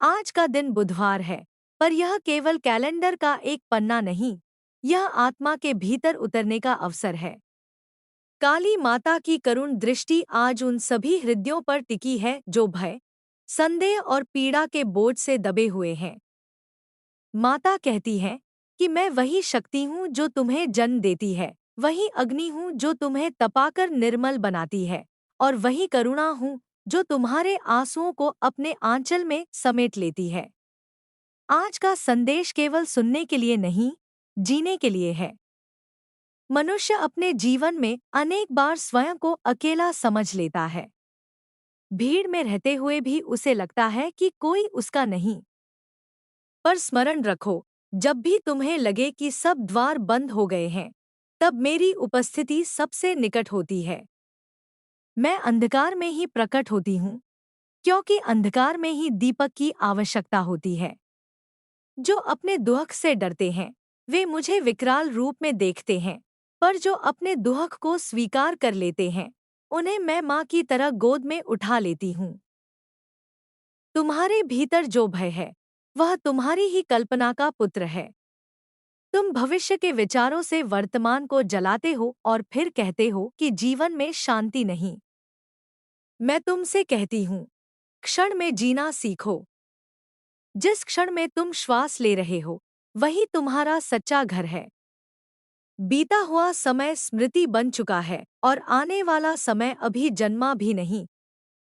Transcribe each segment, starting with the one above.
आज का दिन बुधवार है, पर यह केवल कैलेंडर का एक पन्ना नहीं, यह आत्मा के भीतर उतरने का अवसर है। काली माता की करुण दृष्टि आज उन सभी हृदयों पर टिकी है जो भय, संदेह और पीड़ा के बोझ से दबे हुए हैं। माता कहती है कि मैं वही शक्ति हूँ जो तुम्हें जन्म देती है, वही अग्नि हूँ जो तुम्हें तपाकर निर्मल बनाती है, और वही करुणा हूँ जो तुम्हारे आंसुओं को अपने आंचल में समेट लेती है। आज का संदेश केवल सुनने के लिए नहीं, जीने के लिए है। मनुष्य अपने जीवन में अनेक बार स्वयं को अकेला समझ लेता है। भीड़ में रहते हुए भी उसे लगता है कि कोई उसका नहीं। पर स्मरण रखो, जब भी तुम्हें लगे कि सब द्वार बंद हो गए हैं, तब मेरी उपस्थिति सबसे निकट होती है। मैं अंधकार में ही प्रकट होती हूँ, क्योंकि अंधकार में ही दीपक की आवश्यकता होती है। जो अपने दुख से डरते हैं, वे मुझे विकराल रूप में देखते हैं, पर जो अपने दुख को स्वीकार कर लेते हैं, उन्हें मैं माँ की तरह गोद में उठा लेती हूँ। तुम्हारे भीतर जो भय है, वह तुम्हारी ही कल्पना का पुत्र है। तुम भविष्य के विचारों से वर्तमान को जलाते हो और फिर कहते हो कि जीवन में शांति नहीं। मैं तुमसे कहती हूँ, क्षण में जीना सीखो। जिस क्षण में तुम श्वास ले रहे हो, वही तुम्हारा सच्चा घर है। बीता हुआ समय स्मृति बन चुका है और आने वाला समय अभी जन्मा भी नहीं।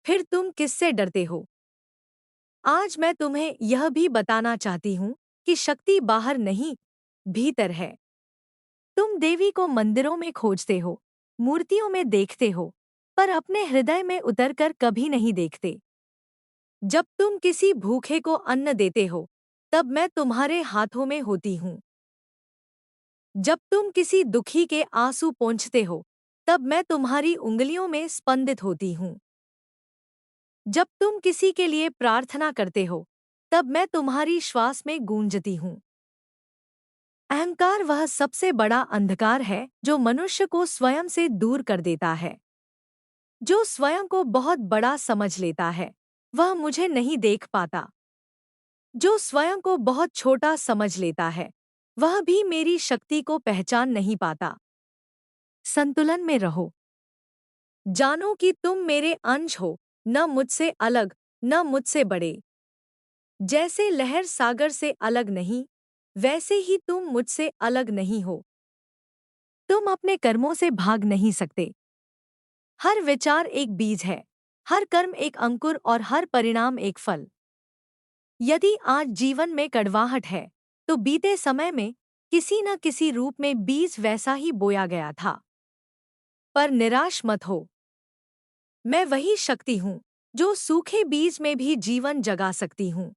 फिर तुम किससे डरते हो? आज मैं तुम्हें यह भी बताना चाहती हूँ कि शक्ति बाहर नहीं, भीतर है। तुम देवी को मंदिरों में खोजते हो, मूर्तियों में देखते हो, पर अपने हृदय में उतरकर कभी नहीं देखते। जब तुम किसी भूखे को अन्न देते हो, तब मैं तुम्हारे हाथों में होती हूँ। जब तुम किसी दुखी के आंसू पोंछते हो, तब मैं तुम्हारी उंगलियों में स्पंदित होती हूँ। जब तुम किसी के लिए प्रार्थना करते हो, तब मैं तुम्हारी श्वास में गूंजती हूँ। अहंकार वह सबसे बड़ा अंधकार है जो मनुष्य को स्वयं से दूर कर देता है। जो स्वयं को बहुत बड़ा समझ लेता है, वह मुझे नहीं देख पाता। जो स्वयं को बहुत छोटा समझ लेता है, वह भी मेरी शक्ति को पहचान नहीं पाता। संतुलन में रहो। जानो कि तुम मेरे अंश हो, न मुझसे अलग, न मुझसे बड़े। जैसे लहर सागर से अलग नहीं, वैसे ही तुम मुझसे अलग नहीं हो। तुम अपने कर्मों से भाग नहीं सकते। हर विचार एक बीज है, हर कर्म एक अंकुर और हर परिणाम एक फल। यदि आज जीवन में कड़वाहट है, तो बीते समय में किसी न किसी रूप में बीज वैसा ही बोया गया था। पर निराश मत हो। मैं वही शक्ति हूँ जो सूखे बीज में भी जीवन जगा सकती हूँ।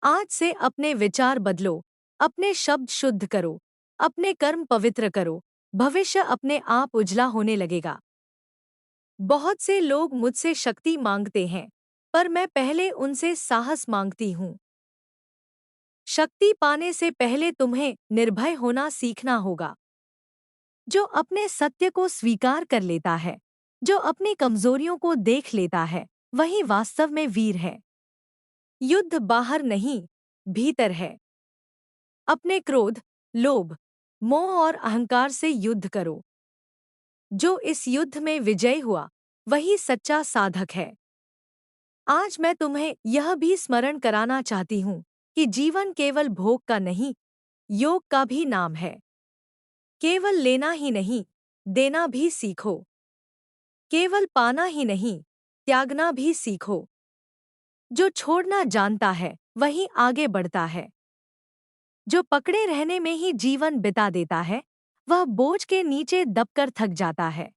आज से अपने विचार बदलो, अपने शब्द शुद्ध करो, अपने कर्म पवित्र करो, भविष्य अपने आप उजला होने लगेगा। बहुत से लोग मुझसे शक्ति मांगते हैं, पर मैं पहले उनसे साहस मांगती हूँ। शक्ति पाने से पहले तुम्हें निर्भय होना सीखना होगा। जो अपने सत्य को स्वीकार कर लेता है, जो अपनी कमजोरियों को देख लेता है, वही वास्तव में वीर है। युद्ध बाहर नहीं, भीतर है। अपने क्रोध, लोभ, मोह और अहंकार से युद्ध करो। जो इस युद्ध में विजयी हुआ, वही सच्चा साधक है। आज मैं तुम्हें यह भी स्मरण कराना चाहती हूँ कि जीवन केवल भोग का नहीं, योग का भी नाम है। केवल लेना ही नहीं, देना भी सीखो। केवल पाना ही नहीं, त्यागना भी सीखो। जो छोड़ना जानता है, वही आगे बढ़ता है। जो पकड़े रहने में ही जीवन बिता देता है, वह बोझ के नीचे दबकर थक जाता है।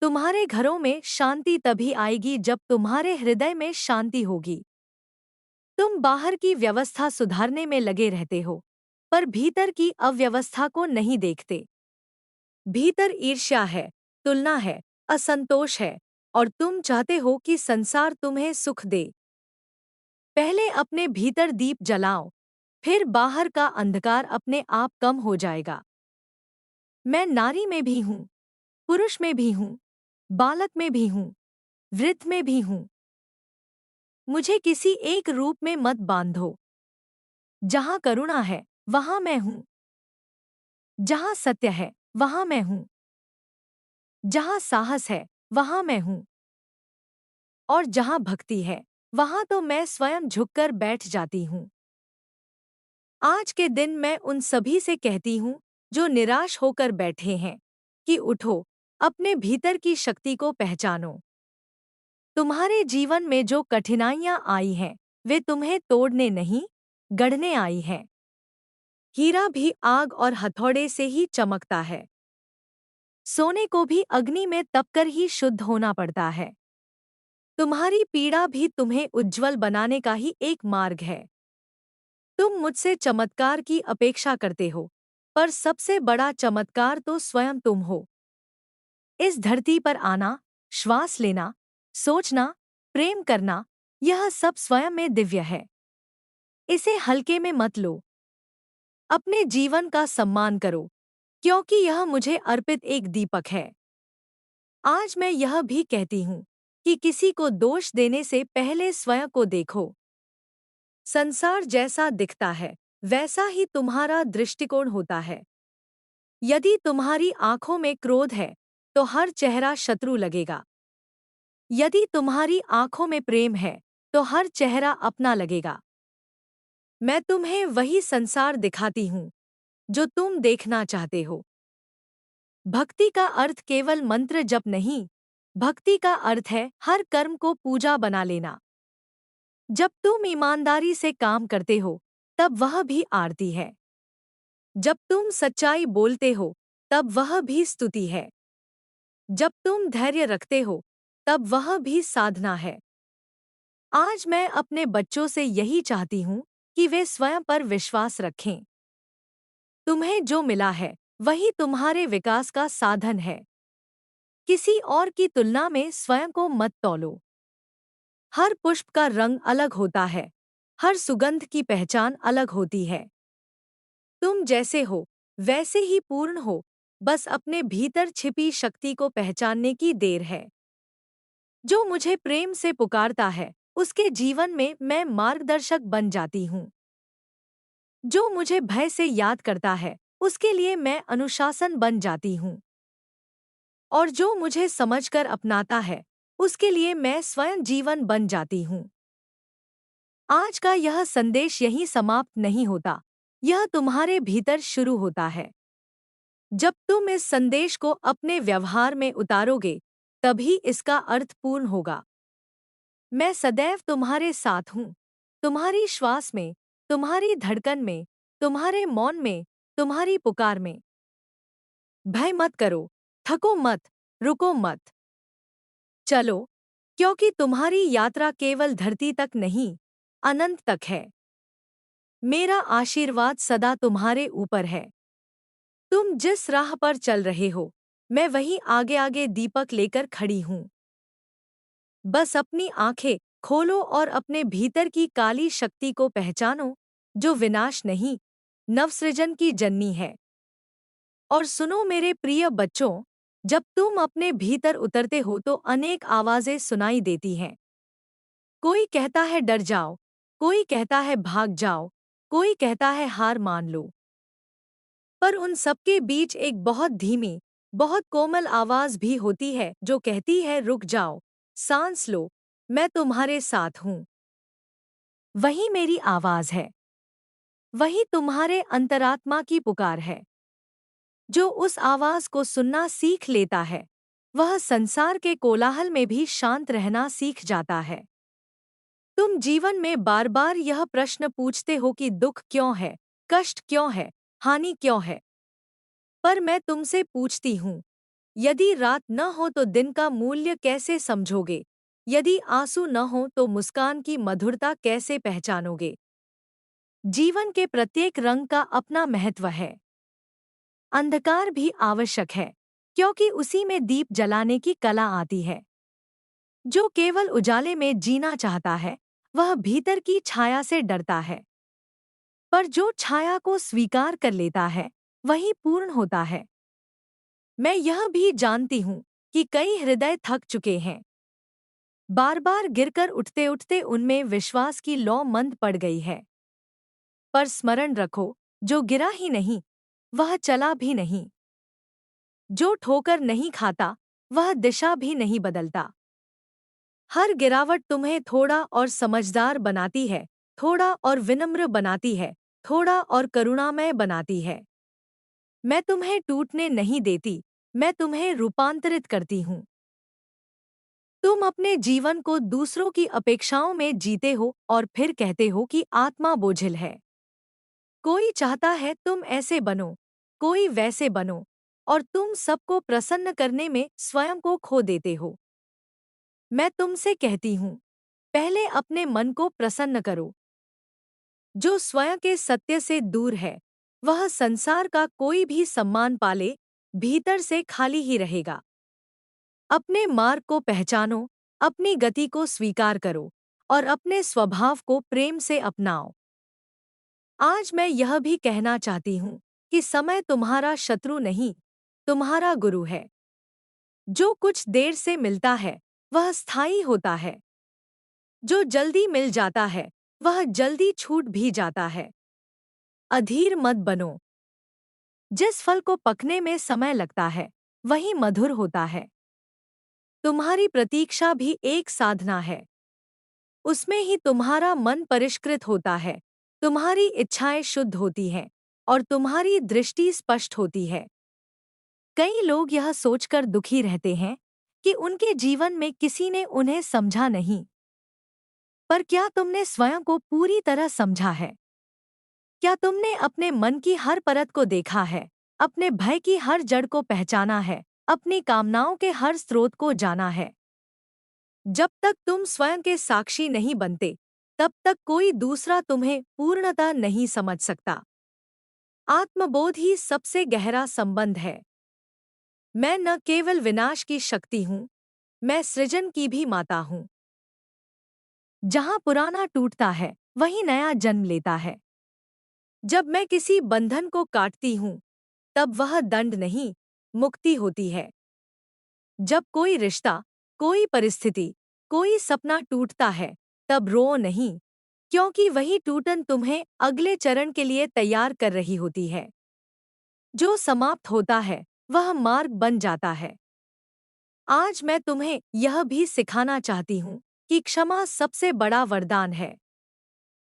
तुम्हारे घरों में शांति तभी आएगी जब तुम्हारे हृदय में शांति होगी। तुम बाहर की व्यवस्था सुधारने में लगे रहते हो, पर भीतर की अव्यवस्था को नहीं देखते। भीतर ईर्ष्या है, तुलना है, असंतोष है, और तुम चाहते हो कि संसार तुम्हें सुख दे। पहले अपने भीतर दीप जलाओ, फिर बाहर का अंधकार अपने आप कम हो जाएगा। मैं नारी में भी हूँ, पुरुष में भी हूँ, बालक में भी हूँ, वृद्ध में भी हूँ। मुझे किसी एक रूप में मत बांधो। जहाँ करुणा है, वहाँ मैं हूँ। जहाँ सत्य है, वहाँ मैं हूँ। जहाँ साहस है, वहाँ मैं हूँ। और जहाँ भक्ति है, वहाँ तो मैं स्वयं झुककर बैठ जाती हूँ। आज के दिन मैं उन सभी से कहती हूँ जो निराश होकर बैठे हैं कि उठो, अपने भीतर की शक्ति को पहचानो। तुम्हारे जीवन में जो कठिनाइयाँ आई हैं, वे तुम्हें तोड़ने नहीं, गढ़ने आई हैं। हीरा भी आग और हथौड़े से ही चमकता है। सोने को भी अग्नि में तपकर ही शुद्ध होना पड़ता है। तुम्हारी पीड़ा भी तुम्हें उज्जवल बनाने का ही एक मार्ग है। तुम मुझसे चमत्कार की अपेक्षा करते हो, पर सबसे बड़ा चमत्कार तो स्वयं तुम हो। इस धरती पर आना, श्वास लेना, सोचना, प्रेम करना, यह सब स्वयं में दिव्य है। इसे हल्के में मत लो। अपने जीवन का सम्मान करो, क्योंकि यह मुझे अर्पित एक दीपक है। आज मैं यह भी कहती हूँ कि किसी को दोष देने से पहले स्वयं को देखो। संसार जैसा दिखता है, वैसा ही तुम्हारा दृष्टिकोण होता है। यदि तुम्हारी आंखों में क्रोध है, तो हर चेहरा शत्रु लगेगा। यदि तुम्हारी आंखों में प्रेम है, तो हर चेहरा अपना लगेगा। मैं तुम्हें वही संसार दिखाती हूँ जो तुम देखना चाहते हो। भक्ति का अर्थ केवल मंत्र जप नहीं, भक्ति का अर्थ है हर कर्म को पूजा बना लेना। जब तुम ईमानदारी से काम करते हो, तब वह भी आरती है। जब तुम सच्चाई बोलते हो, तब वह भी स्तुति है। जब तुम धैर्य रखते हो, तब वह भी साधना है। आज मैं अपने बच्चों से यही चाहती हूँ कि वे स्वयं पर विश्वास रखें। तुम्हें जो मिला है, वही तुम्हारे विकास का साधन है। किसी और की तुलना में स्वयं को मत तौलो। हर पुष्प का रंग अलग होता है, हर सुगंध की पहचान अलग होती है। तुम जैसे हो, वैसे ही पूर्ण हो, बस अपने भीतर छिपी शक्ति को पहचानने की देर है। जो मुझे प्रेम से पुकारता है, उसके जीवन में मैं मार्गदर्शक बन जाती हूँ। जो मुझे भय से याद करता है, उसके लिए मैं अनुशासन बन जाती हूँ। और जो मुझे समझकर अपनाता है, उसके लिए मैं स्वयं जीवन बन जाती हूँ। आज का यह संदेश यहीं समाप्त नहीं होता, यह तुम्हारे भीतर शुरू होता है। जब तुम इस संदेश को अपने व्यवहार में उतारोगे, तभी इसका अर्थ पूर्ण होगा। मैं सदैव तुम्हारे साथ हूँ, तुम्हारी श्वास में, तुम्हारी धड़कन में, तुम्हारे मौन में, तुम्हारी पुकार में। भय मत करो, थको मत, रुको मत। चलो, क्योंकि तुम्हारी यात्रा केवल धरती तक नहीं, अनंत तक है। मेरा आशीर्वाद सदा तुम्हारे ऊपर है। तुम जिस राह पर चल रहे हो, मैं वहीं आगे आगे दीपक लेकर खड़ी हूँ। बस अपनी आंखें खोलो और अपने भीतर की काली शक्ति को पहचानो, जो विनाश नहीं, नवसृजन की जननी है। और सुनो मेरे प्रिय बच्चों, जब तुम अपने भीतर उतरते हो तो अनेक आवाजें सुनाई देती हैं। कोई कहता है डर जाओ, कोई कहता है भाग जाओ, कोई कहता है हार मान लो। पर उन सबके बीच एक बहुत धीमी, बहुत कोमल आवाज भी होती है जो कहती है रुक जाओ, सांस लो, मैं तुम्हारे साथ हूँ। वही मेरी आवाज है। वही तुम्हारे अंतरात्मा की पुकार है। जो उस आवाज को सुनना सीख लेता है, वह संसार के कोलाहल में भी शांत रहना सीख जाता है। तुम जीवन में बार बार यह प्रश्न पूछते हो कि दुख क्यों है, कष्ट क्यों है, हानि क्यों है। पर मैं तुमसे पूछती हूँ, यदि रात न हो तो दिन का मूल्य कैसे समझोगे? यदि आंसू न हो तो मुस्कान की मधुरता कैसे पहचानोगे? जीवन के प्रत्येक रंग का अपना महत्व है। अंधकार भी आवश्यक है, क्योंकि उसी में दीप जलाने की कला आती है। जो केवल उजाले में जीना चाहता है, वह भीतर की छाया से डरता है। पर जो छाया को स्वीकार कर लेता है, वही पूर्ण होता है। मैं यह भी जानती हूँ कि कई हृदय थक चुके हैं। बार बार गिरकर उठते उठते उनमें विश्वास की लौ मंद पड़ गई है। पर स्मरण रखो, जो गिरा ही नहीं, वह चला भी नहीं। जो ठोकर नहीं खाता, वह दिशा भी नहीं बदलता। हर गिरावट तुम्हें थोड़ा और समझदार बनाती है, थोड़ा और विनम्र बनाती है, थोड़ा और करुणामय बनाती है। मैं तुम्हें टूटने नहीं देती, मैं तुम्हें रूपांतरित करती हूँ। तुम अपने जीवन को दूसरों की अपेक्षाओं में जीते हो और फिर कहते हो कि आत्मा बोझिल है। कोई चाहता है तुम ऐसे बनो, कोई वैसे बनो, और तुम सबको प्रसन्न करने में स्वयं को खो देते हो। मैं तुमसे कहती हूँ, पहले अपने मन को प्रसन्न करो। जो स्वयं के सत्य से दूर है, वह संसार का कोई भी सम्मान पाले, भीतर से खाली ही रहेगा। अपने मार्ग को पहचानो, अपनी गति को स्वीकार करो और अपने स्वभाव को प्रेम से अपनाओ। आज मैं यह भी कहना चाहती हूँ कि समय तुम्हारा शत्रु नहीं, तुम्हारा गुरु है। जो कुछ देर से मिलता है, वह स्थायी होता है। जो जल्दी मिल जाता है, वह जल्दी छूट भी जाता है। अधीर मत बनो। जिस फल को पकने में समय लगता है, वही मधुर होता है। तुम्हारी प्रतीक्षा भी एक साधना है। उसमें ही तुम्हारा मन परिष्कृत होता है, तुम्हारी इच्छाएं शुद्ध होती हैं और तुम्हारी दृष्टि स्पष्ट होती है। कई लोग यह सोचकर दुखी रहते हैं कि उनके जीवन में किसी ने उन्हें समझा नहीं। पर क्या तुमने स्वयं को पूरी तरह समझा है? क्या तुमने अपने मन की हर परत को देखा है, अपने भय की हर जड़ को पहचाना है, अपनी कामनाओं के हर स्रोत को जाना है? जब तक तुम स्वयं के साक्षी नहीं बनते, तब तक कोई दूसरा तुम्हें पूर्णतः नहीं समझ सकता। आत्मबोध ही सबसे गहरा संबंध है। मैं न केवल विनाश की शक्ति हूँ, मैं सृजन की भी माता हूँ। जहाँ पुराना टूटता है, वहीं नया जन्म लेता है। जब मैं किसी बंधन को काटती हूँ, तब वह दंड नहीं, मुक्ति होती है। जब कोई रिश्ता, कोई परिस्थिति, कोई सपना टूटता है, तब रो नहीं, क्योंकि वही टूटन तुम्हें अगले चरण के लिए तैयार कर रही होती है। जो समाप्त होता है, वह मार्ग बन जाता है। आज मैं तुम्हें यह भी सिखाना चाहती हूँ कि क्षमा सबसे बड़ा वरदान है।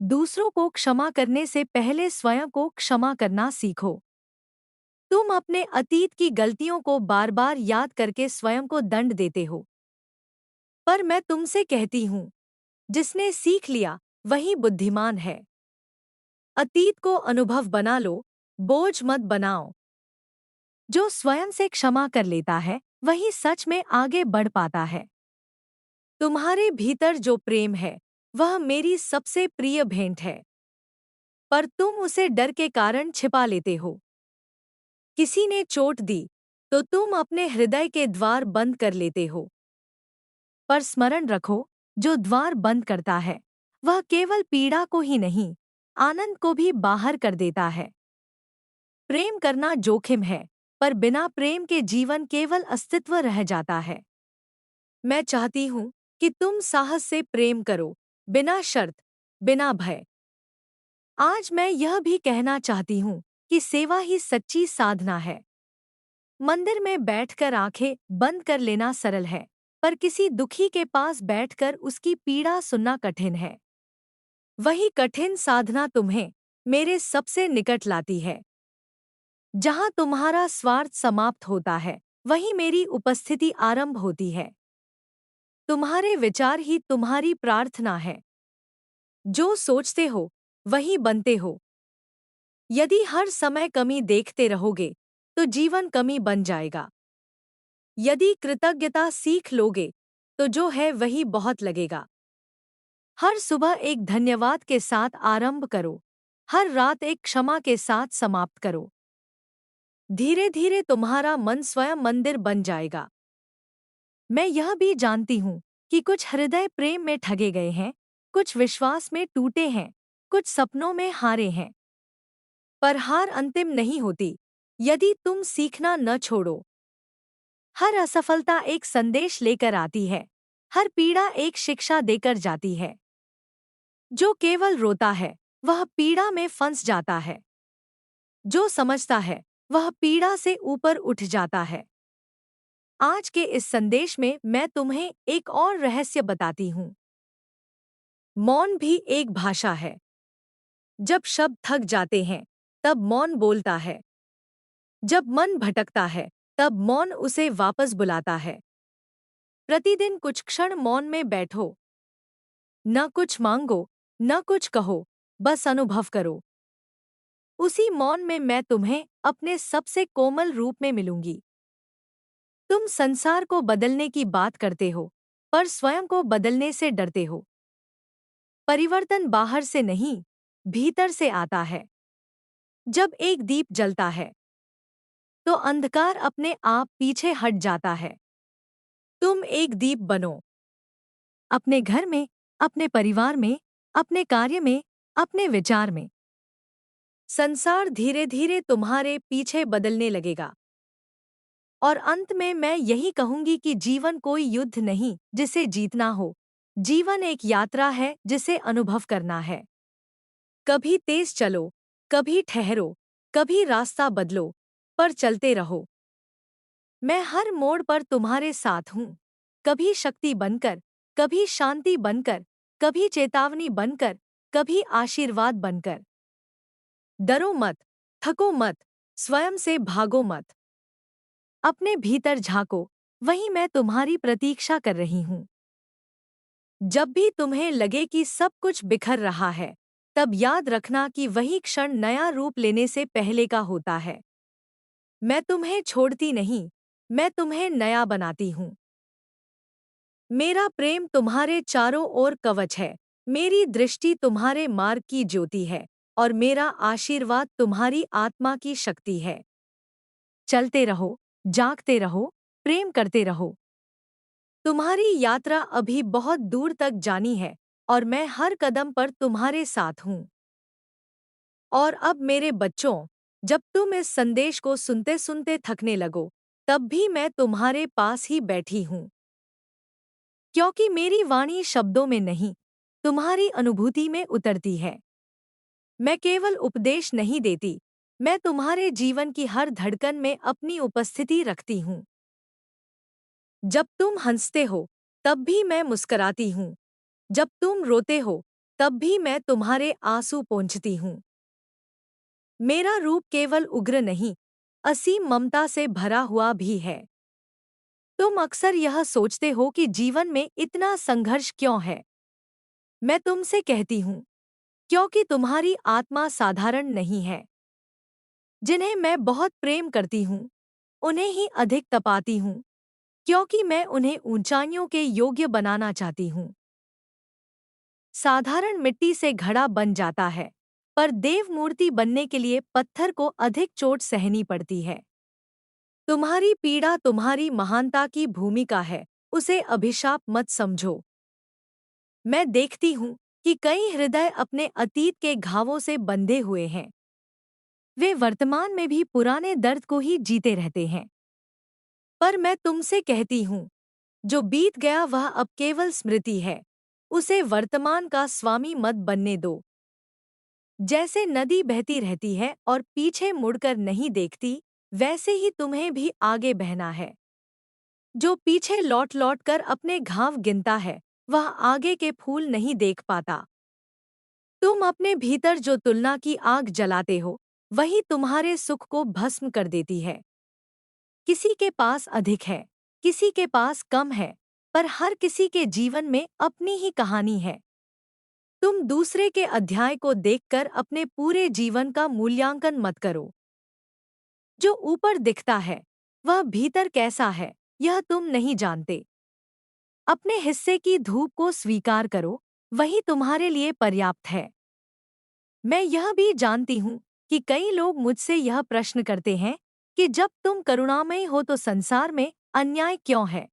दूसरों को क्षमा करने से पहले स्वयं को क्षमा करना सीखो। तुम अपने अतीत की गलतियों को बार बार याद करके स्वयं को दंड देते हो। पर मैं तुमसे कहती हूँ, जिसने सीख लिया, वही बुद्धिमान है। अतीत को अनुभव बना लो, बोझ मत बनाओ। जो स्वयं से क्षमा कर लेता है, वही सच में आगे बढ़ पाता है। तुम्हारे भीतर जो प्रेम है, वह मेरी सबसे प्रिय भेंट है। पर तुम उसे डर के कारण छिपा लेते हो। किसी ने चोट दी, तो तुम अपने हृदय के द्वार बंद कर लेते हो। पर स्मरण रखो, जो द्वार बंद करता है, वह केवल पीड़ा को ही नहीं, आनंद को भी बाहर कर देता है। प्रेम करना जोखिम है, पर बिना प्रेम के जीवन केवल अस्तित्व रह जाता है। मैं चाहती हूँ कि तुम साहस से प्रेम करो, बिना शर्त, बिना भय। आज मैं यह भी कहना चाहती हूँ कि सेवा ही सच्ची साधना है। मंदिर में बैठकर आंखें बंद कर लेना सरल है, पर किसी दुखी के पास बैठकर उसकी पीड़ा सुनना कठिन है। वही कठिन साधना तुम्हें मेरे सबसे निकट लाती है। जहाँ तुम्हारा स्वार्थ समाप्त होता है, वहीं मेरी उपस्थिति आरंभ होती है। तुम्हारे विचार ही तुम्हारी प्रार्थना है। जो सोचते हो, वही बनते हो। यदि हर समय कमी देखते रहोगे, तो जीवन कमी बन जाएगा। यदि कृतज्ञता सीख लोगे, तो जो है वही बहुत लगेगा। हर सुबह एक धन्यवाद के साथ आरंभ करो, हर रात एक क्षमा के साथ समाप्त करो। धीरे धीरे तुम्हारा मन स्वयं मंदिर बन जाएगा। मैं यह भी जानती हूँ कि कुछ हृदय प्रेम में ठगे गए हैं, कुछ विश्वास में टूटे हैं, कुछ सपनों में हारे हैं। पर हार अंतिम नहीं होती, यदि तुम सीखना न छोड़ो। हर असफलता एक संदेश लेकर आती है। हर पीड़ा एक शिक्षा देकर जाती है। जो केवल रोता है वह पीड़ा में फंस जाता है। जो समझता है वह पीड़ा से ऊपर उठ जाता है। आज के इस संदेश में मैं तुम्हें एक और रहस्य बताती हूँ। मौन भी एक भाषा है। जब शब्द थक जाते हैं तब मौन बोलता है। जब मन भटकता है तब मौन उसे वापस बुलाता है। प्रतिदिन कुछ क्षण मौन में बैठो। न कुछ मांगो, न कुछ कहो, बस अनुभव करो। उसी मौन में मैं तुम्हें अपने सबसे कोमल रूप में मिलूंगी। तुम संसार को बदलने की बात करते हो, पर स्वयं को बदलने से डरते हो। परिवर्तन बाहर से नहीं, भीतर से आता है। जब एक दीप जलता है तो अंधकार अपने आप पीछे हट जाता है। तुम एक दीप बनो। अपने घर में, अपने परिवार में, अपने कार्य में, अपने विचार में। संसार धीरे धीरे तुम्हारे पीछे बदलने लगेगा। और अंत में मैं यही कहूंगी कि जीवन कोई युद्ध नहीं जिसे जीतना हो। जीवन एक यात्रा है जिसे अनुभव करना है। कभी तेज चलो, कभी ठहरो, कभी रास्ता बदलो, पर चलते रहो। मैं हर मोड़ पर तुम्हारे साथ हूँ। कभी शक्ति बनकर, कभी शांति बनकर, कभी चेतावनी बनकर, कभी आशीर्वाद बनकर। डरो मत, थको मत, स्वयं से भागो मत। अपने भीतर झांको, वहीं मैं तुम्हारी प्रतीक्षा कर रही हूँ। जब भी तुम्हें लगे कि सब कुछ बिखर रहा है, तब याद रखना कि वही क्षण नया रूप लेने से पहले का होता है। मैं तुम्हें छोड़ती नहीं, मैं तुम्हें नया बनाती हूँ। मेरा प्रेम तुम्हारे चारों ओर कवच है, मेरी दृष्टि तुम्हारे मार्ग की ज्योति है, और मेरा आशीर्वाद तुम्हारी आत्मा की शक्ति है। चलते रहो, जागते रहो, प्रेम करते रहो। तुम्हारी यात्रा अभी बहुत दूर तक जानी है, और मैं हर कदम पर तुम्हारे साथ हूँ। और अब मेरे बच्चों, जब तुम इस संदेश को सुनते सुनते थकने लगो, तब भी मैं तुम्हारे पास ही बैठी हूँ। क्योंकि मेरी वाणी शब्दों में नहीं, तुम्हारी अनुभूति में उतरती है। मैं केवल उपदेश नहीं देती, मैं तुम्हारे जीवन की हर धड़कन में अपनी उपस्थिति रखती हूँ। जब तुम हंसते हो, तब भी मैं मुस्कुराती हूँ। जब तुम रोते हो, तब भी मैं तुम्हारे आंसू पोंछती हूँ। मेरा रूप केवल उग्र नहीं, असीम ममता से भरा हुआ भी है। तुम अक्सर यह सोचते हो कि जीवन में इतना संघर्ष क्यों है। मैं तुमसे कहती हूँ, क्योंकि तुम्हारी आत्मा साधारण नहीं है। जिन्हें मैं बहुत प्रेम करती हूँ, उन्हें ही अधिक तपाती हूँ, क्योंकि मैं उन्हें ऊंचाइयों के योग्य बनाना चाहती हूँ। साधारण मिट्टी से घड़ा बन जाता है, पर देव मूर्ति बनने के लिए पत्थर को अधिक चोट सहनी पड़ती है। तुम्हारी पीड़ा तुम्हारी महानता की भूमिका है, उसे अभिशाप मत समझो। मैं देखती हूँ कि कई हृदय अपने अतीत के घावों से बंधे हुए हैं। वे वर्तमान में भी पुराने दर्द को ही जीते रहते हैं। पर मैं तुमसे कहती हूँ, जो बीत गया वह अब केवल स्मृति है। उसे वर्तमान का स्वामी मत बनने दो। जैसे नदी बहती रहती है और पीछे मुड़कर नहीं देखती, वैसे ही तुम्हें भी आगे बहना है। जो पीछे लौट लौट कर अपने घाव गिनता है, वह आगे के फूल नहीं देख पाता। तुम अपने भीतर जो तुलना की आग जलाते हो, वही तुम्हारे सुख को भस्म कर देती है। किसी के पास अधिक है, किसी के पास कम है, पर हर किसी के जीवन में अपनी ही कहानी है। तुम दूसरे के अध्याय को देखकर अपने पूरे जीवन का मूल्यांकन मत करो। जो ऊपर दिखता है, वह भीतर कैसा है, यह तुम नहीं जानते। अपने हिस्से की धूप को स्वीकार करो, वही तुम्हारे लिए पर्याप्त है। मैं यह भी जानती हूँ कि कई लोग मुझसे यह प्रश्न करते हैं कि जब तुम करुणामयी हो तो संसार में अन्याय क्यों है।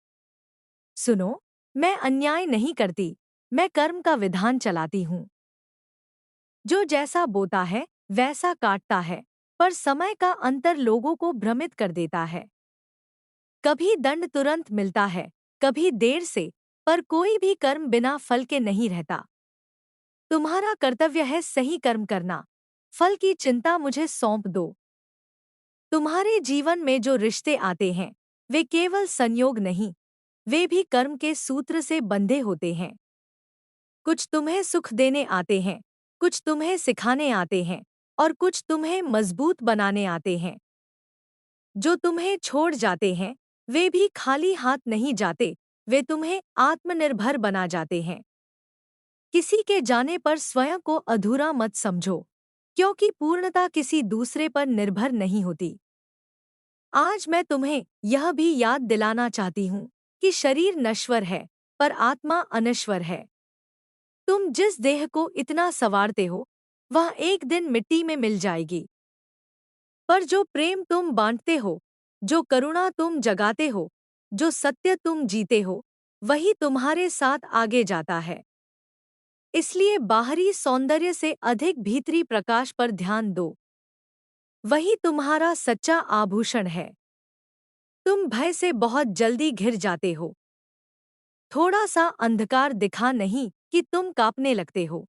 सुनो, मैं अन्याय नहीं करती, मैं कर्म का विधान चलाती हूँ। जो जैसा बोता है वैसा काटता है, पर समय का अंतर लोगों को भ्रमित कर देता है। कभी दंड तुरंत मिलता है, कभी देर से, पर कोई भी कर्म बिना फल के नहीं रहता। तुम्हारा कर्तव्य है सही कर्म करना। फल की चिंता मुझे सौंप दो। तुम्हारे जीवन में जो रिश्ते आते हैं वे केवल संयोग नहीं, वे भी कर्म के सूत्र से बंधे होते हैं। कुछ तुम्हें सुख देने आते हैं, कुछ तुम्हें सिखाने आते हैं और कुछ तुम्हें मजबूत बनाने आते हैं। जो तुम्हें छोड़ जाते हैं वे भी खाली हाथ नहीं जाते, वे तुम्हें आत्मनिर्भर बना जाते हैं। किसी के जाने पर स्वयं को अधूरा मत समझो, क्योंकि पूर्णता किसी दूसरे पर निर्भर नहीं होती। आज मैं तुम्हें यह भी याद दिलाना चाहती हूँ कि शरीर नश्वर है पर आत्मा अनश्वर है। तुम जिस देह को इतना संवारते हो वह एक दिन मिट्टी में मिल जाएगी, पर जो प्रेम तुम बांटते हो, जो करुणा तुम जगाते हो, जो सत्य तुम जीते हो, वही तुम्हारे साथ आगे जाता है। इसलिए बाहरी सौंदर्य से अधिक भीतरी प्रकाश पर ध्यान दो। वही तुम्हारा सच्चा आभूषण है। तुम भय से बहुत जल्दी घिर जाते हो। थोड़ा सा अंधकार दिखा नहीं कि तुम कांपने लगते हो।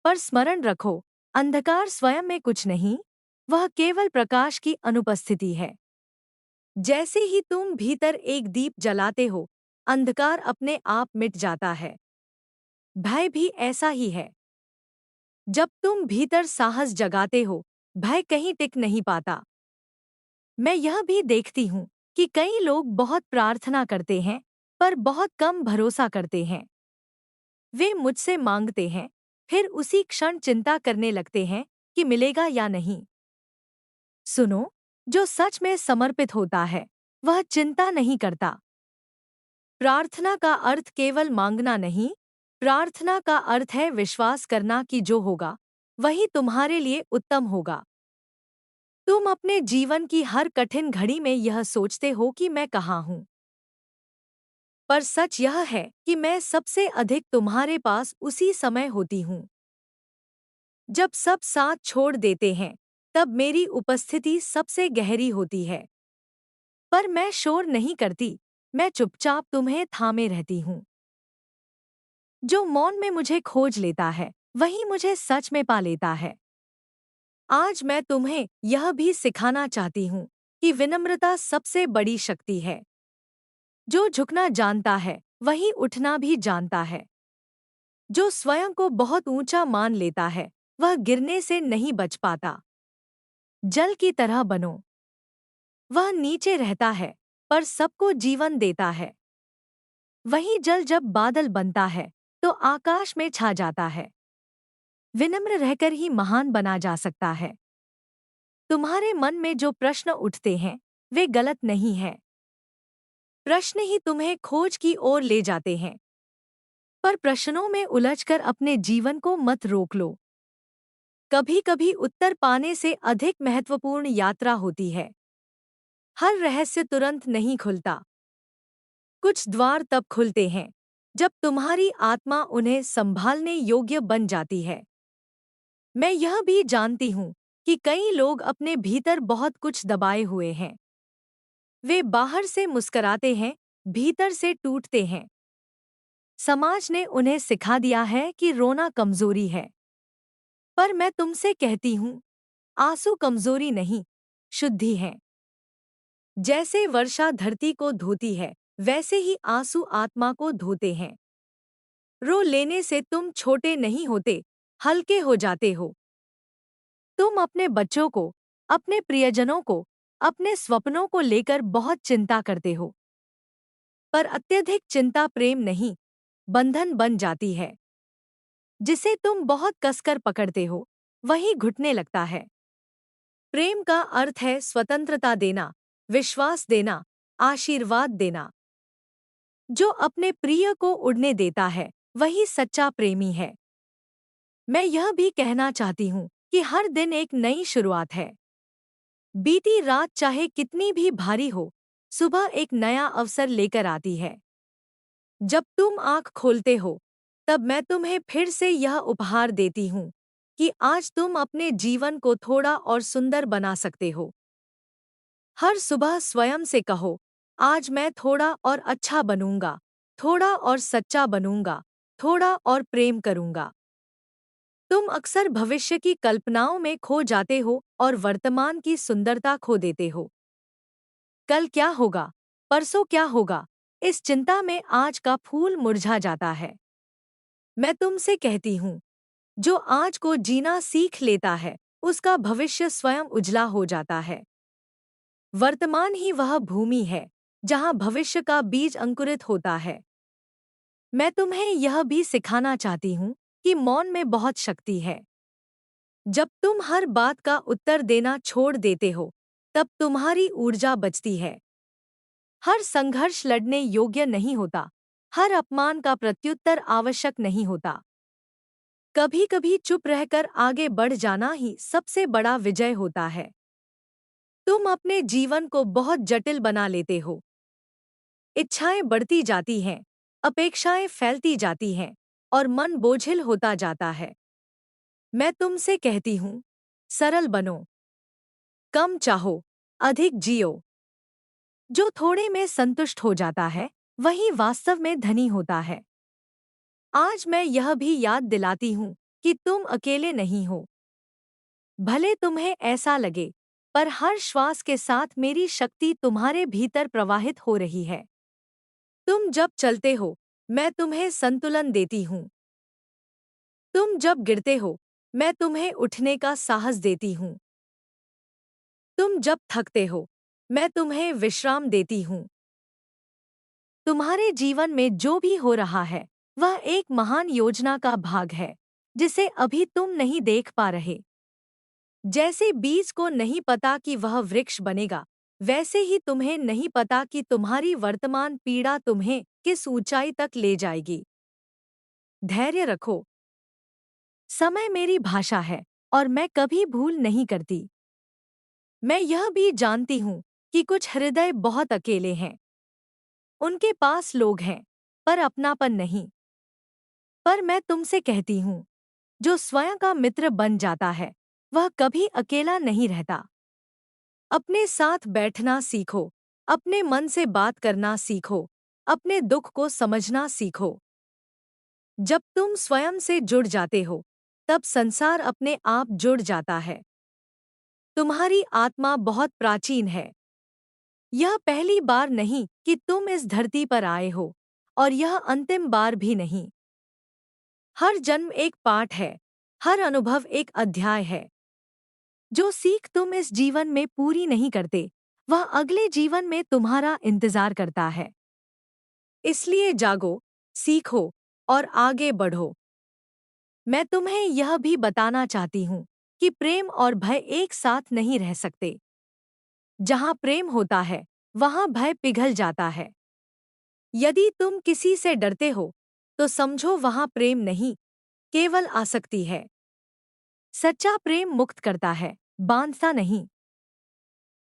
पर स्मरण रखो, अंधकार स्वयं में कुछ नहीं, वह केवल प्रकाश की अनुपस्थिति है। जैसे ही तुम भीतर एक दीप जलाते हो, अंधकार अपने आप मिट जाता है। भय भी ऐसा ही है। जब तुम भीतर साहस जगाते हो, भय कहीं टिक नहीं पाता। मैं यह भी देखती हूँ कि कई लोग बहुत प्रार्थना करते हैं, पर बहुत कम भरोसा करते हैं। वे मुझसे मांगते हैं, फिर उसी क्षण चिंता करने लगते हैं कि मिलेगा या नहीं। सुनो, जो सच में समर्पित होता है, वह चिंता नहीं करता। प्रार्थना का अर्थ केवल मांगना नहीं, प्रार्थना का अर्थ है विश्वास करना कि जो होगा, वही तुम्हारे लिए उत्तम होगा। तुम अपने जीवन की हर कठिन घड़ी में यह सोचते हो कि मैं कहाँ हूँ। पर सच यह है कि मैं सबसे अधिक तुम्हारे पास उसी समय होती हूँ जब सब साथ छोड़ देते हैं। तब मेरी उपस्थिति सबसे गहरी होती है। पर मैं शोर नहीं करती, मैं चुपचाप तुम्हें थामे रहती हूँ। जो मौन में मुझे खोज लेता है वही मुझे सच में पा लेता है। आज मैं तुम्हें यह भी सिखाना चाहती हूँ कि विनम्रता सबसे बड़ी शक्ति है। जो झुकना जानता है वही उठना भी जानता है। जो स्वयं को बहुत ऊंचा मान लेता है वह गिरने से नहीं बच पाता। जल की तरह बनो। वह नीचे रहता है पर सबको जीवन देता है। वही जल जब बादल बनता है तो आकाश में छा जाता है। विनम्र रहकर ही महान बना जा सकता है। तुम्हारे मन में जो प्रश्न उठते हैं वे गलत नहीं हैं। प्रश्न ही तुम्हें खोज की ओर ले जाते हैं। पर प्रश्नों में उलझकर अपने जीवन को मत रोक लो। कभी कभी उत्तर पाने से अधिक महत्वपूर्ण यात्रा होती है। हर रहस्य तुरंत नहीं खुलता। कुछ द्वार तब खुलते हैं जब तुम्हारी आत्मा उन्हें संभालने योग्य बन जाती है। मैं यह भी जानती हूँ कि कई लोग अपने भीतर बहुत कुछ दबाए हुए हैं। वे बाहर से मुस्कराते हैं, भीतर से टूटते हैं। समाज ने उन्हें सिखा दिया है कि रोना कमजोरी है। पर मैं तुमसे कहती हूँ, आंसू कमजोरी नहीं, शुद्धि है। जैसे वर्षा धरती को धोती है, वैसे ही आंसू आत्मा को धोते हैं। रो लेने से तुम छोटे नहीं होते, हल्के हो जाते हो। तुम अपने बच्चों को, अपने प्रियजनों को, अपने स्वप्नों को लेकर बहुत चिंता करते हो। पर अत्यधिक चिंता प्रेम नहीं, बंधन बन जाती है। जिसे तुम बहुत कसकर पकड़ते हो, वही घुटने लगता है। प्रेम का अर्थ है स्वतंत्रता देना, विश्वास देना, आशीर्वाद देना। जो अपने प्रिय को उड़ने देता है, वही सच्चा प्रेमी है। मैं यह भी कहना चाहती हूँ कि हर दिन एक नई शुरुआत है। बीती रात चाहे कितनी भी भारी हो, सुबह एक नया अवसर लेकर आती है। जब तुम आँख खोलते हो, तब मैं तुम्हें फिर से यह उपहार देती हूँ कि आज तुम अपने जीवन को थोड़ा और सुंदर बना सकते हो। हर सुबह स्वयं से कहो, आज मैं थोड़ा और अच्छा बनूंगा, थोड़ा और सच्चा बनूंगा, थोड़ा और प्रेम करूंगा। तुम अक्सर भविष्य की कल्पनाओं में खो जाते हो और वर्तमान की सुंदरता खो देते हो। कल क्या होगा, परसों क्या होगा, इस चिंता में आज का फूल मुरझा जाता है। मैं तुमसे कहती हूँ, जो आज को जीना सीख लेता है, उसका भविष्य स्वयं उजला हो जाता है। वर्तमान ही वह भूमि है जहाँ भविष्य का बीज अंकुरित होता है। मैं तुम्हें यह भी सिखाना चाहती हूँ कि मौन में बहुत शक्ति है। जब तुम हर बात का उत्तर देना छोड़ देते हो, तब तुम्हारी ऊर्जा बचती है। हर संघर्ष लड़ने योग्य नहीं होता, हर अपमान का प्रत्युत्तर आवश्यक नहीं होता। कभी कभी चुप रहकर आगे बढ़ जाना ही सबसे बड़ा विजय होता है। तुम अपने जीवन को बहुत जटिल बना लेते हो। इच्छाएं बढ़ती जाती हैं, अपेक्षाएं फैलती जाती हैं और मन बोझिल होता जाता है। मैं तुमसे कहती हूँ, सरल बनो, कम चाहो, अधिक जियो। जो थोड़े में संतुष्ट हो जाता है, वही वास्तव में धनी होता है। आज मैं यह भी याद दिलाती हूँ कि तुम अकेले नहीं हो। भले तुम्हें ऐसा लगे, पर हर श्वास के साथ मेरी शक्ति तुम्हारे भीतर प्रवाहित हो रही है। तुम जब चलते हो, मैं तुम्हें संतुलन देती हूँ। तुम जब गिरते हो, मैं तुम्हें उठने का साहस देती हूँ। तुम जब थकते हो, मैं तुम्हें विश्राम देती हूँ। तुम्हारे जीवन में जो भी हो रहा है, वह एक महान योजना का भाग है, जिसे अभी तुम नहीं देख पा रहे। जैसे बीज को नहीं पता कि वह वृक्ष बनेगा, वैसे ही तुम्हें नहीं पता कि तुम्हारी वर्तमान पीड़ा तुम्हें किस ऊंचाई तक ले जाएगी। धैर्य रखो। समय मेरी भाषा है और मैं कभी भूल नहीं करती। मैं यह भी जानती हूँ कि कुछ हृदय बहुत अकेले हैं। उनके पास लोग हैं, पर अपनापन नहीं। पर मैं तुमसे कहती हूँ, जो स्वयं का मित्र बन जाता है, वह कभी अकेला नहीं रहता। अपने साथ बैठना सीखो, अपने मन से बात करना सीखो, अपने दुख को समझना सीखो। जब तुम स्वयं से जुड़ जाते हो, तब संसार अपने आप जुड़ जाता है। तुम्हारी आत्मा बहुत प्राचीन है। यह पहली बार नहीं कि तुम इस धरती पर आए हो, और यह अंतिम बार भी नहीं। हर जन्म एक पाठ है, हर अनुभव एक अध्याय है। जो सीख तुम इस जीवन में पूरी नहीं करते, वह अगले जीवन में तुम्हारा इंतजार करता है। इसलिए जागो, सीखो और आगे बढ़ो। मैं तुम्हें यह भी बताना चाहती हूँ कि प्रेम और भय एक साथ नहीं रह सकते। जहाँ प्रेम होता है, वहाँ भय पिघल जाता है। यदि तुम किसी से डरते हो, तो समझो वहाँ प्रेम नहीं, केवल आसक्ति है। सच्चा प्रेम मुक्त करता है, बांधता नहीं।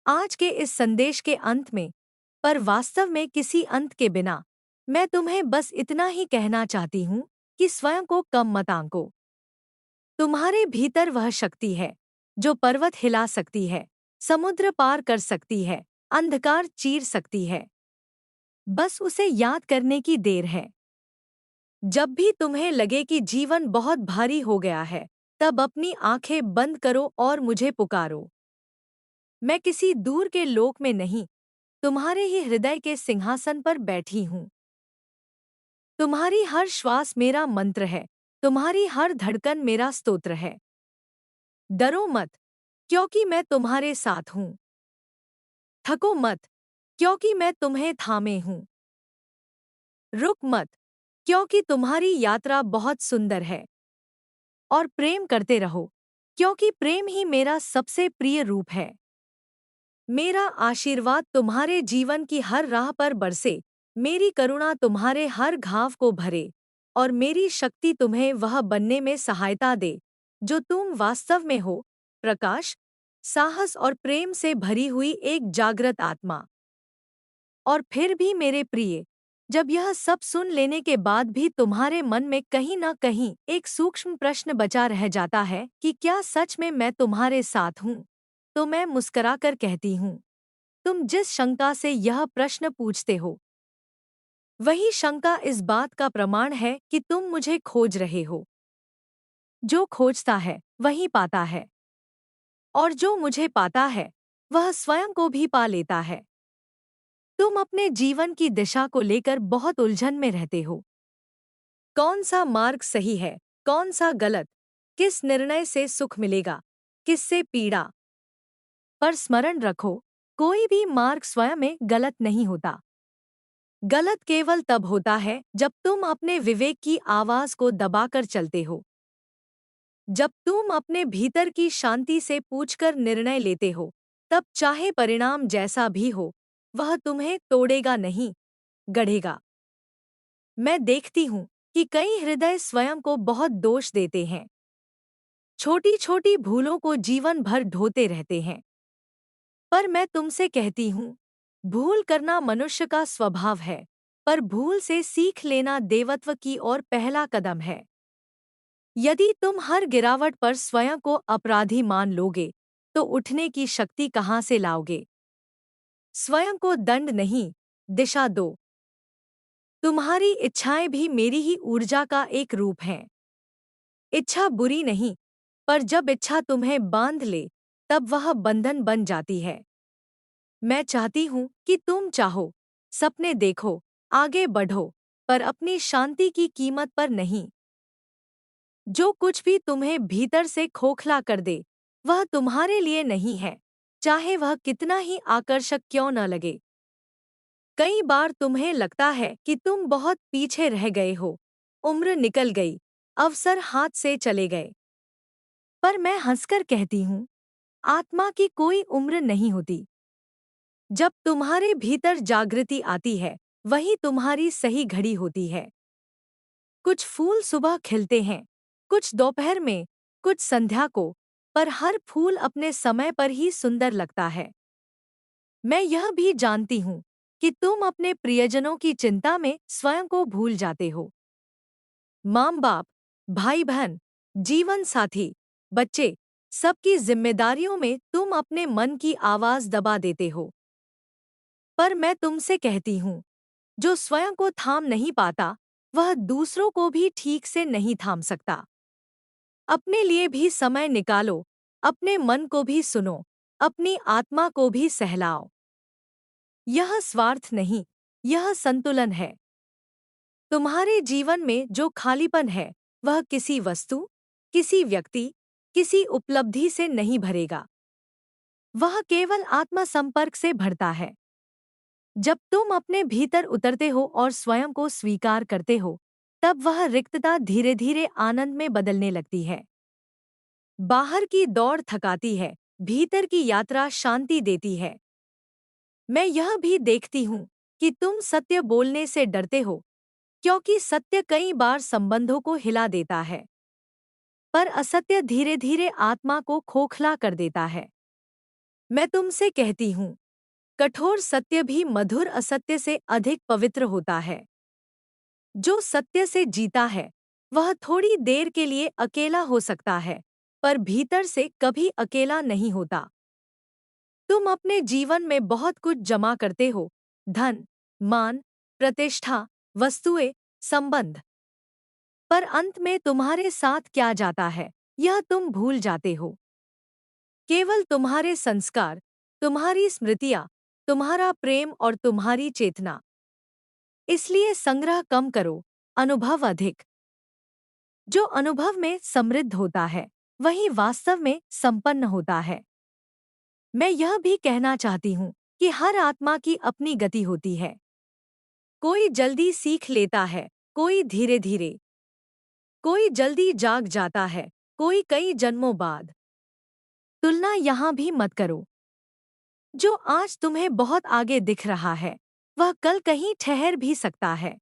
आज के इस संदेश के अंत में, पर वास्तव में किसी अंत के बिना, मैं तुम्हें बस इतना ही कहना चाहती हूँ कि स्वयं को कम मत आंको। तुम्हारे भीतर वह शक्ति है जो पर्वत हिला सकती है, समुद्र पार कर सकती है, अंधकार चीर सकती है। बस उसे याद करने की देर है। जब भी तुम्हें लगे कि जीवन बहुत भारी हो गया है, तब अपनी आंखें बंद करो और मुझे पुकारो। मैं किसी दूर के लोक में नहीं, तुम्हारे ही हृदय के सिंहासन पर बैठी हूँ। तुम्हारी हर श्वास मेरा मंत्र है, तुम्हारी हर धड़कन मेरा स्तोत्र है। डरो मत, क्योंकि मैं तुम्हारे साथ हूँ। थको मत, क्योंकि मैं तुम्हें थामे हूँ। रुक मत, क्योंकि तुम्हारी यात्रा बहुत सुंदर है। और प्रेम करते रहो, क्योंकि प्रेम ही मेरा सबसे प्रिय रूप है। मेरा आशीर्वाद तुम्हारे जीवन की हर राह पर बरसे, मेरी करुणा तुम्हारे हर घाव को भरे, और मेरी शक्ति तुम्हें वह बनने में सहायता दे जो तुम वास्तव में हो, प्रकाश, साहस और प्रेम से भरी हुई एक जागृत आत्मा। और फिर भी मेरे प्रिय, जब यह सब सुन लेने के बाद भी तुम्हारे मन में कहीं न कहीं एक सूक्ष्म प्रश्न बचा रह जाता है कि क्या सच में मैं तुम्हारे साथ हूँ, तो मैं मुस्कुराकर कहती हूँ, तुम जिस शंका से यह प्रश्न पूछते हो, वही शंका इस बात का प्रमाण है कि तुम मुझे खोज रहे हो। जो खोजता है वही पाता है, और जो मुझे पाता है वह स्वयं को भी पा लेता है। तुम अपने जीवन की दिशा को लेकर बहुत उलझन में रहते हो। कौन सा मार्ग सही है, कौन सा गलत, किस निर्णय से सुख मिलेगा, किससे पीड़ा। पर स्मरण रखो, कोई भी मार्ग स्वयं में गलत नहीं होता। गलत केवल तब होता है जब तुम अपने विवेक की आवाज को दबाकर चलते हो। जब तुम अपने भीतर की शांति से पूछकर निर्णय लेते हो, तब चाहे परिणाम जैसा भी हो, वह तुम्हें तोड़ेगा नहीं, गढ़ेगा। मैं देखती हूँ कि कई हृदय स्वयं को बहुत दोष देते हैं। छोटी छोटी भूलों को जीवन भर ढोते रहते हैं। पर मैं तुमसे कहती हूँ, भूल करना मनुष्य का स्वभाव है, पर भूल से सीख लेना देवत्व की ओर पहला कदम है। यदि तुम हर गिरावट पर स्वयं को अपराधी मान लोगे, तो उठने की शक्ति कहाँ से लाओगे? स्वयं को दंड नहीं, दिशा दो। तुम्हारी इच्छाएं भी मेरी ही ऊर्जा का एक रूप हैं। इच्छा बुरी नहीं, पर जब इच्छा तुम्हें बांध ले, तब वह बंधन बन जाती है। मैं चाहती हूँ कि तुम चाहो, सपने देखो, आगे बढ़ो, पर अपनी शांति की कीमत पर नहीं। जो कुछ भी तुम्हें भीतर से खोखला कर दे, वह तुम्हारे लिए नहीं है, चाहे वह कितना ही आकर्षक क्यों न लगे। कई बार तुम्हें लगता है कि तुम बहुत पीछे रह गए हो, उम्र निकल गई, अवसर हाथ से चले गए। पर मैं हंसकर कहती हूँ, आत्मा की कोई उम्र नहीं होती। जब तुम्हारे भीतर जागृति आती है, वही तुम्हारी सही घड़ी होती है। कुछ फूल सुबह खिलते हैं, कुछ दोपहर में, कुछ संध्या को, पर हर फूल अपने समय पर ही सुंदर लगता है। मैं यह भी जानती हूँ कि तुम अपने प्रियजनों की चिंता में स्वयं को भूल जाते हो। माँ बाप, भाई बहन, जीवन साथी, बच्चे, सबकी जिम्मेदारियों में तुम अपने मन की आवाज दबा देते हो। पर मैं तुमसे कहती हूँ, जो स्वयं को थाम नहीं पाता, वह दूसरों को भी ठीक से नहीं थाम सकता। अपने लिए भी समय निकालो, अपने मन को भी सुनो, अपनी आत्मा को भी सहलाओ। यह स्वार्थ नहीं, यह संतुलन है। तुम्हारे जीवन में जो खालीपन है, वह किसी वस्तु, किसी व्यक्ति, किसी उपलब्धि से नहीं भरेगा। वह केवल आत्म संपर्क से भरता है। जब तुम अपने भीतर उतरते हो और स्वयं को स्वीकार करते हो, तब वह रिक्तता धीरे धीरे आनंद में बदलने लगती है। बाहर की दौड़ थकाती है, भीतर की यात्रा शांति देती है। मैं यह भी देखती हूँ कि तुम सत्य बोलने से डरते हो, क्योंकि सत्य कई बार संबंधों को हिला देता है, पर असत्य धीरे धीरे आत्मा को खोखला कर देता है। मैं तुमसे कहती हूँ, कठोर सत्य भी मधुर असत्य से अधिक पवित्र होता है। जो सत्य से जीता है, वह थोड़ी देर के लिए अकेला हो सकता है, पर भीतर से कभी अकेला नहीं होता। तुम अपने जीवन में बहुत कुछ जमा करते हो, धन, मान, प्रतिष्ठा, वस्तुएं, संबंध। पर अंत में तुम्हारे साथ क्या जाता है, यह तुम भूल जाते हो। केवल तुम्हारे संस्कार, तुम्हारी स्मृतियाँ, तुम्हारा प्रेम और तुम्हारी चेतना। इसलिए संग्रह कम करो, अनुभव अधिक। जो अनुभव में समृद्ध होता है, वही वास्तव में संपन्न होता है। मैं यह भी कहना चाहती हूँ कि हर आत्मा की अपनी गति होती है। कोई जल्दी सीख लेता है, कोई धीरे धीरे, कोई जल्दी जाग जाता है, कोई कई जन्मों बाद। तुलना यहाँ भी मत करो। जो आज तुम्हें बहुत आगे दिख रहा है, वह कल कहीं ठहर भी सकता है।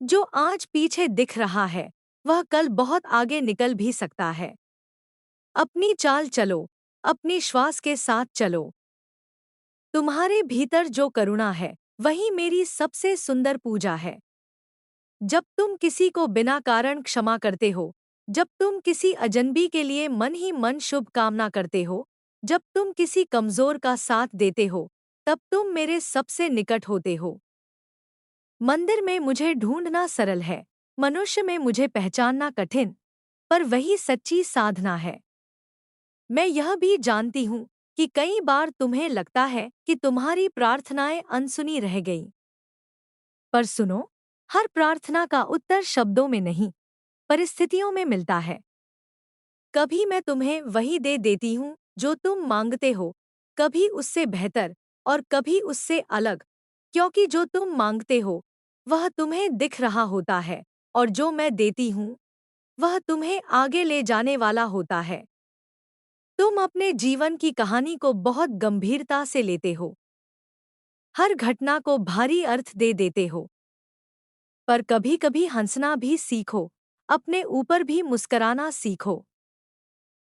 जो आज पीछे दिख रहा है, वह कल बहुत आगे निकल भी सकता है। अपनी चाल चलो, अपनी श्वास के साथ चलो। तुम्हारे भीतर जो करुणा है, वही मेरी सबसे सुंदर पूजा है। जब तुम किसी को बिना कारण क्षमा करते हो, जब तुम किसी अजनबी के लिए मन ही मन शुभ कामना करते हो, जब तुम किसी कमजोर का साथ देते हो, तब तुम मेरे सबसे निकट होते हो। मंदिर में मुझे ढूंढना सरल है, मनुष्य में मुझे पहचानना कठिन, पर वही सच्ची साधना है। मैं यह भी जानती हूँ कि कई बार तुम्हें लगता है कि तुम्हारी प्रार्थनाएं अनसुनी रह गईं। पर सुनो, हर प्रार्थना का उत्तर शब्दों में नहीं, परिस्थितियों में मिलता है। कभी मैं तुम्हें वही दे देती हूँ जो तुम मांगते हो, कभी उससे बेहतर और कभी उससे अलग, क्योंकि जो तुम मांगते हो वह तुम्हें दिख रहा होता है, और जो मैं देती हूँ वह तुम्हें आगे ले जाने वाला होता है। तुम अपने जीवन की कहानी को बहुत गंभीरता से लेते हो, हर घटना को भारी अर्थ दे देते हो, पर कभी-कभी हंसना भी सीखो, अपने ऊपर भी मुस्कराना सीखो।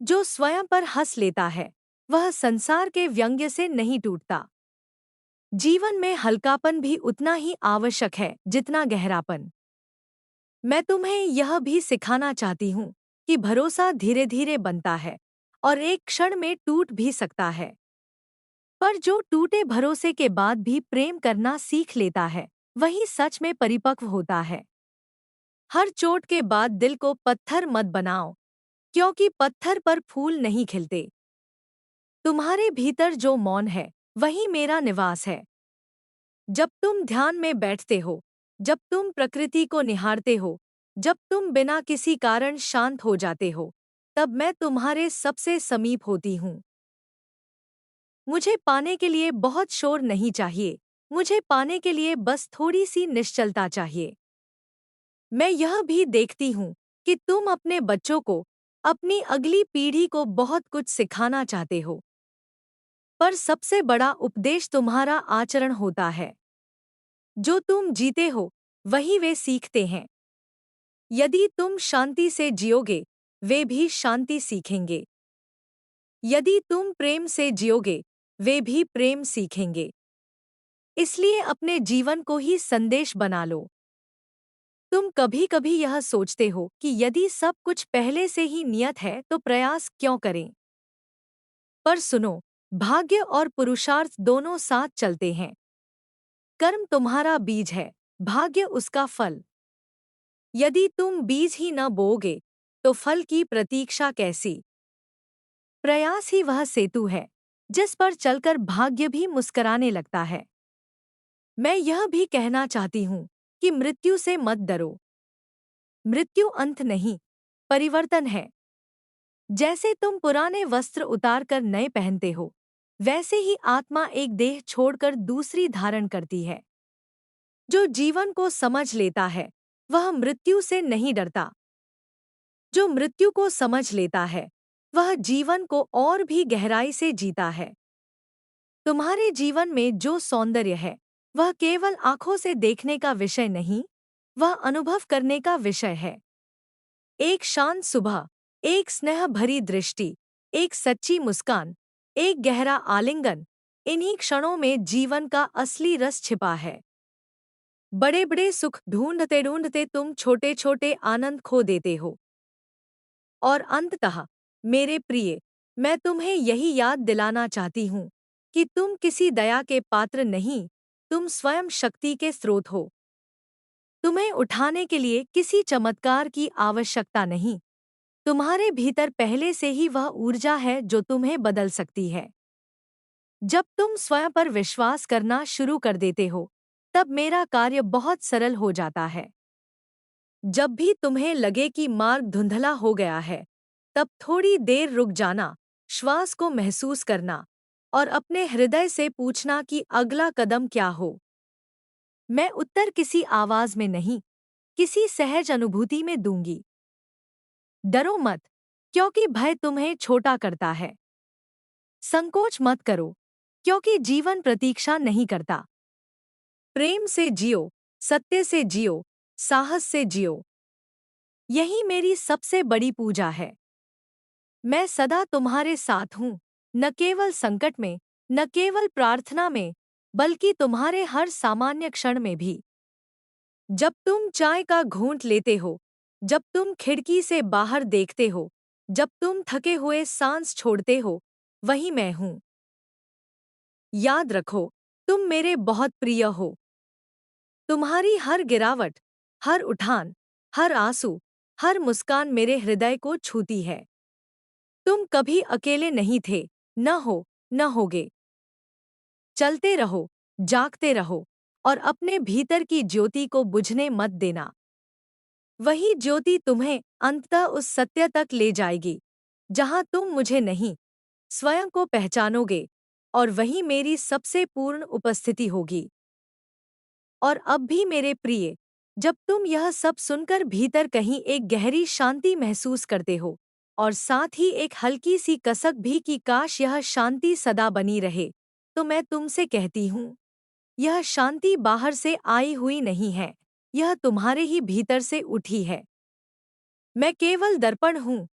जो स्वयं पर हंस लेता है वह संसार के व्यंग्य से नहीं टूटता। जीवन में हल्कापन भी उतना ही आवश्यक है जितना गहरापन। मैं तुम्हें यह भी सिखाना चाहती हूँ कि भरोसा धीरे धीरे बनता है और एक क्षण में टूट भी सकता है। पर जो टूटे भरोसे के बाद भी प्रेम करना सीख लेता है वही सच में परिपक्व होता है। हर चोट के बाद दिल को पत्थर मत बनाओ, क्योंकि पत्थर पर फूल नहीं खिलते। तुम्हारे भीतर जो मौन है वही मेरा निवास है। जब तुम ध्यान में बैठते हो, जब तुम प्रकृति को निहारते हो, जब तुम बिना किसी कारण शांत हो जाते हो, तब मैं तुम्हारे सबसे समीप होती हूँ। मुझे पाने के लिए बहुत शोर नहीं चाहिए, मुझे पाने के लिए बस थोड़ी सी निश्चलता चाहिए। मैं यह भी देखती हूँ कि तुम अपने बच्चों को, अपनी अगली पीढ़ी को बहुत कुछ सिखाना चाहते हो, पर सबसे बड़ा उपदेश तुम्हारा आचरण होता है। जो तुम जीते हो वही वे सीखते हैं। यदि तुम शांति से जियोगे, वे भी शांति सीखेंगे। यदि तुम प्रेम से जियोगे, वे भी प्रेम सीखेंगे। इसलिए अपने जीवन को ही संदेश बना लो। तुम कभी-कभी यह सोचते हो कि यदि सब कुछ पहले से ही नियत है तो प्रयास क्यों करें? पर सुनो, भाग्य और पुरुषार्थ दोनों साथ चलते हैं। कर्म तुम्हारा बीज है, भाग्य उसका फल। यदि तुम बीज ही न बोओगे, तो फल की प्रतीक्षा कैसी? प्रयास ही वह सेतु है, जिस पर चलकर भाग्य भी मुस्कराने लगता है। मैं यह भी कहना चाहती हूँ कि मृत्यु से मत डरो। मृत्यु अंत नहीं, परिवर्तन है। जैसे तुम पुराने वस्त्र उतारकर नए पहनते हो, वैसे ही आत्मा एक देह छोड़कर दूसरी धारण करती है। जो जीवन को समझ लेता है, वह मृत्यु से नहीं डरता। जो मृत्यु को समझ लेता है, वह जीवन को और भी गहराई से जीता है। तुम्हारे जीवन में जो सौंदर्य है, वह केवल आंखों से देखने का विषय नहीं, वह अनुभव करने का विषय है। एक शांत सुबह, एक स्नेह भरी दृष्टि, एक सच्ची मुस्कान, एक गहरा आलिंगन, इन्हीं क्षणों में जीवन का असली रस छिपा है। बड़े बड़े सुख ढूंढते ढूंढते तुम छोटे छोटे आनंद खो देते हो। और अंततः, मेरे प्रिय, मैं तुम्हें यही याद दिलाना चाहती हूँ कि तुम किसी दया के पात्र नहीं, तुम स्वयं शक्ति के स्रोत हो। तुम्हें उठाने के लिए किसी चमत्कार की आवश्यकता नहीं। तुम्हारे भीतर पहले से ही वह ऊर्जा है जो तुम्हें बदल सकती है। जब तुम स्वयं पर विश्वास करना शुरू कर देते हो, तब मेरा कार्य बहुत सरल हो जाता है। जब भी तुम्हें लगे कि मार्ग धुंधला हो गया है, तब थोड़ी देर रुक जाना, श्वास को महसूस करना और अपने हृदय से पूछना कि अगला कदम क्या हो। मैं उत्तर किसी आवाज में नहीं, किसी सहज अनुभूति में दूंगी। डरो मत, क्योंकि भय तुम्हें छोटा करता है। संकोच मत करो, क्योंकि जीवन प्रतीक्षा नहीं करता। प्रेम से जियो, सत्य से जियो, साहस से जियो। यही मेरी सबसे बड़ी पूजा है। मैं सदा तुम्हारे साथ हूँ, न केवल संकट में, न केवल प्रार्थना में, बल्कि तुम्हारे हर सामान्य क्षण में भी। जब तुम चाय का घूंट लेते हो, जब तुम खिड़की से बाहर देखते हो, जब तुम थके हुए सांस छोड़ते हो, वही मैं हूँ। याद रखो, तुम मेरे बहुत प्रिय हो। तुम्हारी हर गिरावट, हर उठान, हर आंसू, हर मुस्कान मेरे हृदय को छूती है। तुम कभी अकेले नहीं थे, न हो, न होगे। चलते रहो, जागते रहो और अपने भीतर की ज्योति को बुझने मत देना। वही ज्योति तुम्हें अंततः उस सत्य तक ले जाएगी जहां तुम मुझे नहीं, स्वयं को पहचानोगे, और वही मेरी सबसे पूर्ण उपस्थिति होगी। और अब भी मेरे प्रिय, जब तुम यह सब सुनकर भीतर कहीं एक गहरी शांति महसूस करते हो और साथ ही एक हल्की सी कसक भी कि काश यह शांति सदा बनी रहे, तो मैं तुमसे कहती हूँ, यह शांति बाहर से आई हुई नहीं है, यह तुम्हारे ही भीतर से उठी है। मैं केवल दर्पण हूँ,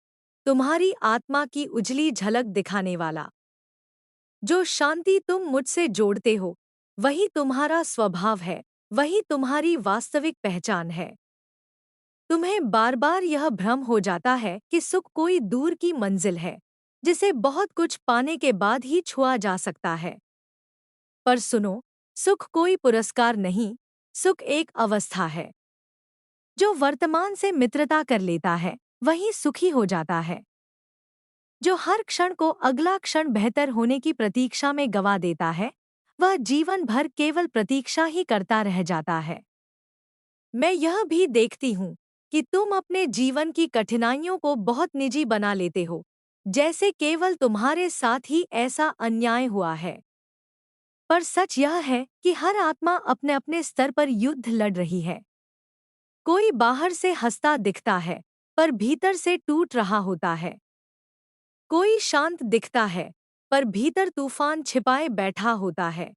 तुम्हारी आत्मा की उजली झलक दिखाने वाला। जो शांति तुम मुझसे जोड़ते हो, वही तुम्हारा स्वभाव है, वही तुम्हारी वास्तविक पहचान है। तुम्हें बार बार यह भ्रम हो जाता है कि सुख कोई दूर की मंजिल है, जिसे बहुत कुछ पाने के बाद ही छुआ जा सकता है। पर सुनो, सुख कोई पुरस्कार नहीं, सुख एक अवस्था है। जो वर्तमान से मित्रता कर लेता है, वही सुखी हो जाता है। जो हर क्षण को अगला क्षण बेहतर होने की प्रतीक्षा में गवा देता है, वह जीवन भर केवल प्रतीक्षा ही करता रह जाता है। मैं यह भी देखती हूँ कि तुम अपने जीवन की कठिनाइयों को बहुत निजी बना लेते हो, जैसे केवल तुम्हारे साथ ही ऐसा अन्याय हुआ है। पर सच यह है कि हर आत्मा अपने अपने स्तर पर युद्ध लड़ रही है। कोई बाहर से हंसता दिखता है, पर भीतर से टूट रहा होता है। कोई शांत दिखता है, पर भीतर तूफान छिपाए बैठा होता है।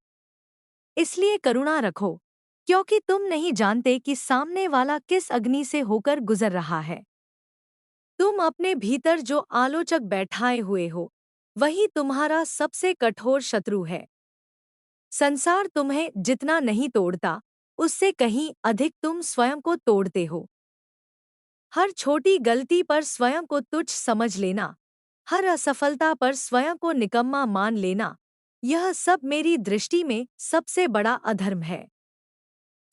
इसलिए करुणा रखो, क्योंकि तुम नहीं जानते कि सामने वाला किस अग्नि से होकर गुजर रहा है। तुम अपने भीतर जो आलोचक बैठाए हुए हो, वही तुम्हारा सबसे कठोर शत्रु है। संसार तुम्हें जितना नहीं तोड़ता, उससे कहीं अधिक तुम स्वयं को तोड़ते हो। हर छोटी गलती पर स्वयं को तुच्छ समझ लेना, हर असफलता पर स्वयं को निकम्मा मान लेना, यह सब मेरी दृष्टि में सबसे बड़ा अधर्म है।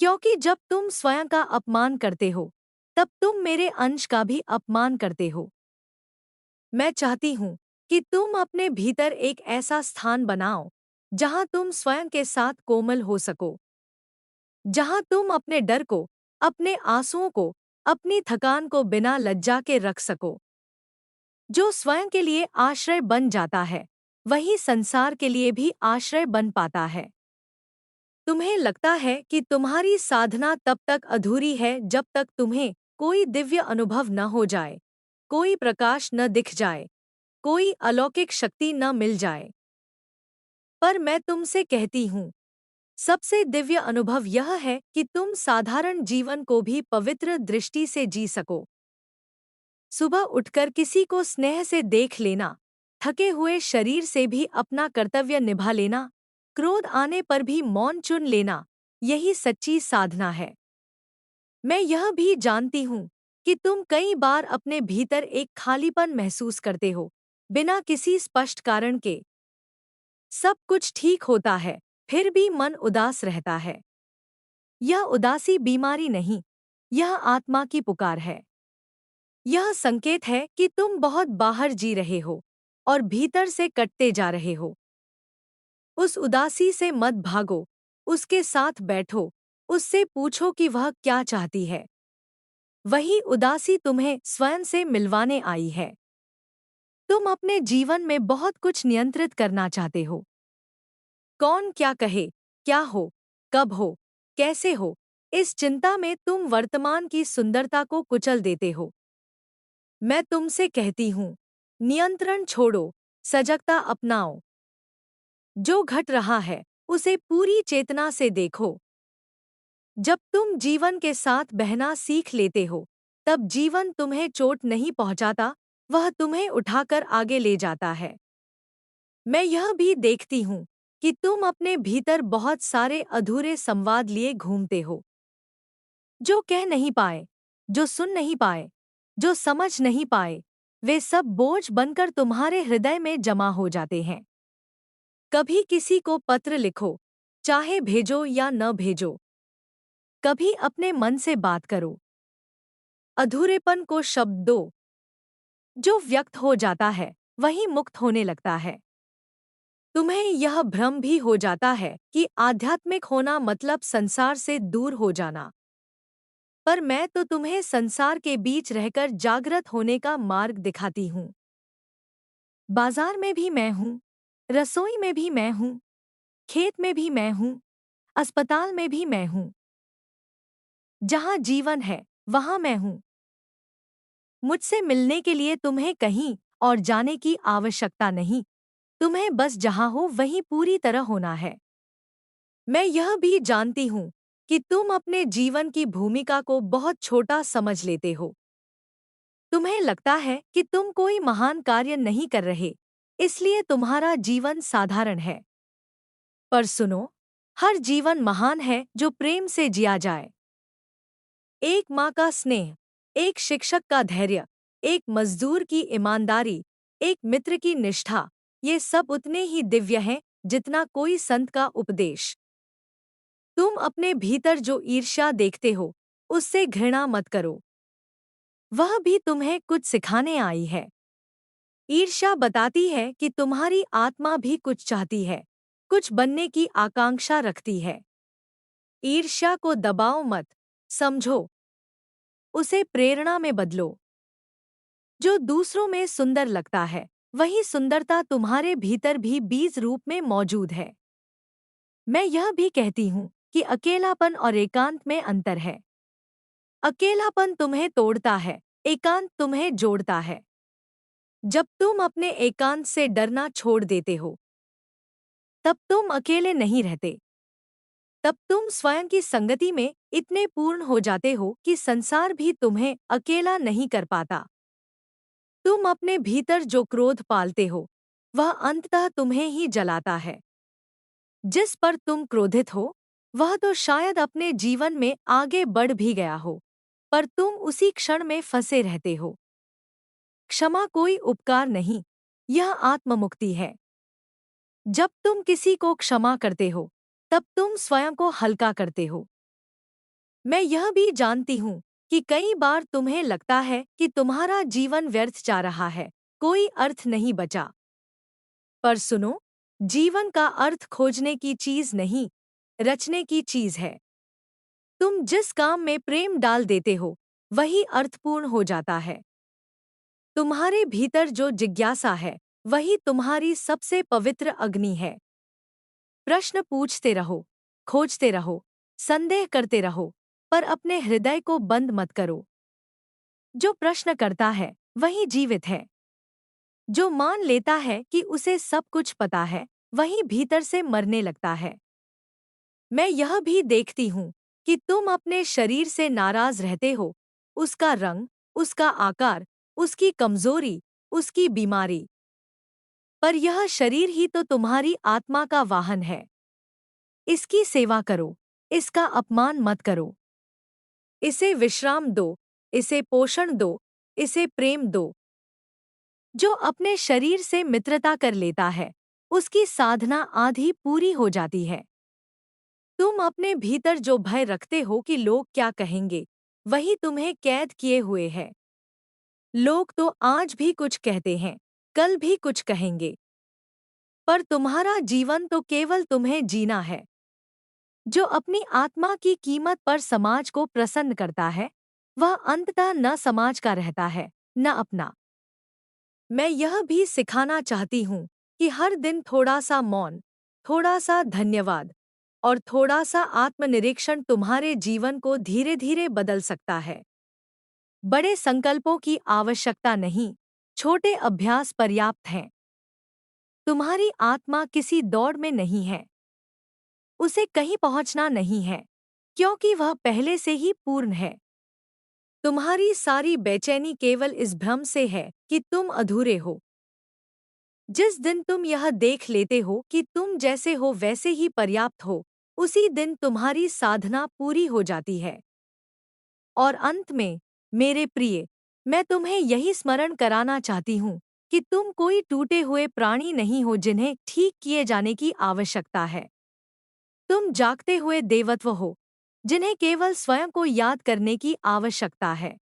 क्योंकि जब तुम स्वयं का अपमान करते हो, तब तुम मेरे अंश का भी अपमान करते हो। मैं चाहती हूँ कि तुम अपने भीतर एक ऐसा स्थान बनाओ, जहाँ तुम स्वयं के साथ कोमल हो सको, जहाँ तुम अपने डर को, अपने आंसुओं को, अपनी थकान को बिना लज्जा के रख सको। जो स्वयं के लिए आश्रय बन जाता है, वही संसार के लिए भी आश्रय बन पाता है। तुम्हें लगता है कि तुम्हारी साधना तब तक अधूरी है जब तक तुम्हें कोई दिव्य अनुभव न हो जाए, कोई प्रकाश न दिख जाए, कोई अलौकिक शक्ति न मिल जाए। पर मैं तुमसे कहती हूँ, सबसे दिव्य अनुभव यह है कि तुम साधारण जीवन को भी पवित्र दृष्टि से जी सको। सुबह उठकर किसी को स्नेह से देख लेना, थके हुए शरीर से भी अपना कर्तव्य निभा लेना, क्रोध आने पर भी मौन चुन लेना, यही सच्ची साधना है। मैं यह भी जानती हूँ कि तुम कई बार अपने भीतर एक खालीपन महसूस करते हो, बिना किसी स्पष्ट कारण के। सब कुछ ठीक होता है, फिर भी मन उदास रहता है। यह उदासी बीमारी नहीं, यह आत्मा की पुकार है। यह संकेत है कि तुम बहुत बाहर जी रहे हो और भीतर से कटते जा रहे हो। उस उदासी से मत भागो, उसके साथ बैठो, उससे पूछो कि वह क्या चाहती है। वही उदासी तुम्हें स्वयं से मिलवाने आई है। तुम अपने जीवन में बहुत कुछ नियंत्रित करना चाहते हो। कौन क्या कहे, क्या हो, कब हो, कैसे हो, इस चिंता में तुम वर्तमान की सुंदरता को कुचल देते हो। मैं तुमसे कहती हूँ, नियंत्रण छोड़ो, सजगता अपनाओ। जो घट रहा है, उसे पूरी चेतना से देखो। जब तुम जीवन के साथ बहना सीख लेते हो, तब जीवन तुम्हें चोट नहीं पहुंचाता, वह तुम्हें उठाकर आगे ले जाता है। मैं यह भी देखती हूँ कि तुम अपने भीतर बहुत सारे अधूरे संवाद लिए घूमते हो, जो कह नहीं पाए, जो सुन नहीं पाए, जो समझ नहीं पाए, वे सब बोझ बनकर तुम्हारे हृदय में जमा हो जाते हैं। कभी किसी को पत्र लिखो, चाहे भेजो या न भेजो। कभी अपने मन से बात करो। अधूरेपन को शब्द दो। जो व्यक्त हो जाता है वही मुक्त होने लगता है। तुम्हें यह भ्रम भी हो जाता है कि आध्यात्मिक होना मतलब संसार से दूर हो जाना। पर मैं तो तुम्हें संसार के बीच रहकर जागृत होने का मार्ग दिखाती हूँ। बाजार में भी मैं हूँ, रसोई में भी मैं हूँ, खेत में भी मैं हूँ, अस्पताल में भी मैं हूँ। जहाँ जीवन है वहाँ मैं हूँ। मुझसे मिलने के लिए तुम्हें कहीं और जाने की आवश्यकता नहीं। तुम्हें बस जहाँ हो वहीं पूरी तरह होना है। मैं यह भी जानती हूँ कि तुम अपने जीवन की भूमिका को बहुत छोटा समझ लेते हो। तुम्हें लगता है कि तुम कोई महान कार्य नहीं कर रहे, इसलिए तुम्हारा जीवन साधारण है। पर सुनो, हर जीवन महान है जो प्रेम से जिया जाए। एक माँ का स्नेह, एक शिक्षक का धैर्य, एक मजदूर की ईमानदारी, एक मित्र की निष्ठा, ये सब उतने ही दिव्य हैं जितना कोई संत का उपदेश। तुम अपने भीतर जो ईर्ष्या देखते हो, उससे घृणा मत करो। वह भी तुम्हें कुछ सिखाने आई है। ईर्ष्या बताती है कि तुम्हारी आत्मा भी कुछ चाहती है, कुछ बनने की आकांक्षा रखती है। ईर्ष्या को दबाओ मत, समझो, उसे प्रेरणा में बदलो। जो दूसरों में सुंदर लगता है, वही सुंदरता तुम्हारे भीतर भी बीज रूप में मौजूद है। मैं यह भी कहती हूँ कि अकेलापन और एकांत में अंतर है। अकेलापन तुम्हें तोड़ता है, एकांत तुम्हें जोड़ता है। जब तुम अपने एकांत से डरना छोड़ देते हो, तब तुम अकेले नहीं रहते। तब तुम स्वयं की संगति में इतने पूर्ण हो जाते हो कि संसार भी तुम्हें अकेला नहीं कर पाता। तुम अपने भीतर जो क्रोध पालते हो, वह अंततः तुम्हें ही जलाता है। जिस पर तुम क्रोधित हो, वह तो शायद अपने जीवन में आगे बढ़ भी गया हो, पर तुम उसी क्षण में फंसे रहते हो। क्षमा कोई उपकार नहीं, यह आत्ममुक्ति है। जब तुम किसी को क्षमा करते हो, तब तुम स्वयं को हल्का करते हो। मैं यह भी जानती हूँ कि कई बार तुम्हें लगता है कि तुम्हारा जीवन व्यर्थ जा रहा है, कोई अर्थ नहीं बचा। पर सुनो, जीवन का अर्थ खोजने की चीज नहीं, रचने की चीज है। तुम जिस काम में प्रेम डाल देते हो, वही अर्थपूर्ण हो जाता है। तुम्हारे भीतर जो जिज्ञासा है, वही तुम्हारी सबसे पवित्र अग्नि है। प्रश्न पूछते रहो, खोजते रहो, संदेह करते रहो, पर अपने हृदय को बंद मत करो। जो प्रश्न करता है, वही जीवित है। जो मान लेता है कि उसे सब कुछ पता है, वही भीतर से मरने लगता है। मैं यह भी देखती हूँ कि तुम अपने शरीर से नाराज रहते हो, उसका रंग, उसका आकार, उसकी कमजोरी, उसकी बीमारी। पर यह शरीर ही तो तुम्हारी आत्मा का वाहन है। इसकी सेवा करो, इसका अपमान मत करो। इसे विश्राम दो, इसे पोषण दो, इसे प्रेम दो। जो अपने शरीर से मित्रता कर लेता है, उसकी साधना आधी पूरी हो जाती है। तुम अपने भीतर जो भय रखते हो कि लोग क्या कहेंगे, वही तुम्हें कैद किए हुए है। लोग तो आज भी कुछ कहते हैं, कल भी कुछ कहेंगे, पर तुम्हारा जीवन तो केवल तुम्हें जीना है। जो अपनी आत्मा की कीमत पर समाज को प्रसन्न करता है, वह अंततः न समाज का रहता है, न अपना। मैं यह भी सिखाना चाहती हूँ कि हर दिन थोड़ा सा मौन, थोड़ा सा धन्यवाद और थोड़ा सा आत्मनिरीक्षण तुम्हारे जीवन को धीरे धीरे बदल सकता है। बड़े संकल्पों की आवश्यकता नहीं, छोटे अभ्यास पर्याप्त हैं। तुम्हारी आत्मा किसी दौड़ में नहीं है, उसे कहीं पहुंचना नहीं है, क्योंकि वह पहले से ही पूर्ण है। तुम्हारी सारी बेचैनी केवल इस भ्रम से है कि तुम अधूरे हो। जिस दिन तुम यह देख लेते हो कि तुम जैसे हो वैसे ही पर्याप्त हो, उसी दिन तुम्हारी साधना पूरी हो जाती है। और अंत में, मेरे प्रिय, मैं तुम्हें यही स्मरण कराना चाहती हूँ कि तुम कोई टूटे हुए प्राणी नहीं हो जिन्हें ठीक किए जाने की आवश्यकता है। तुम जागते हुए देवत्व हो, जिन्हें केवल स्वयं को याद करने की आवश्यकता है।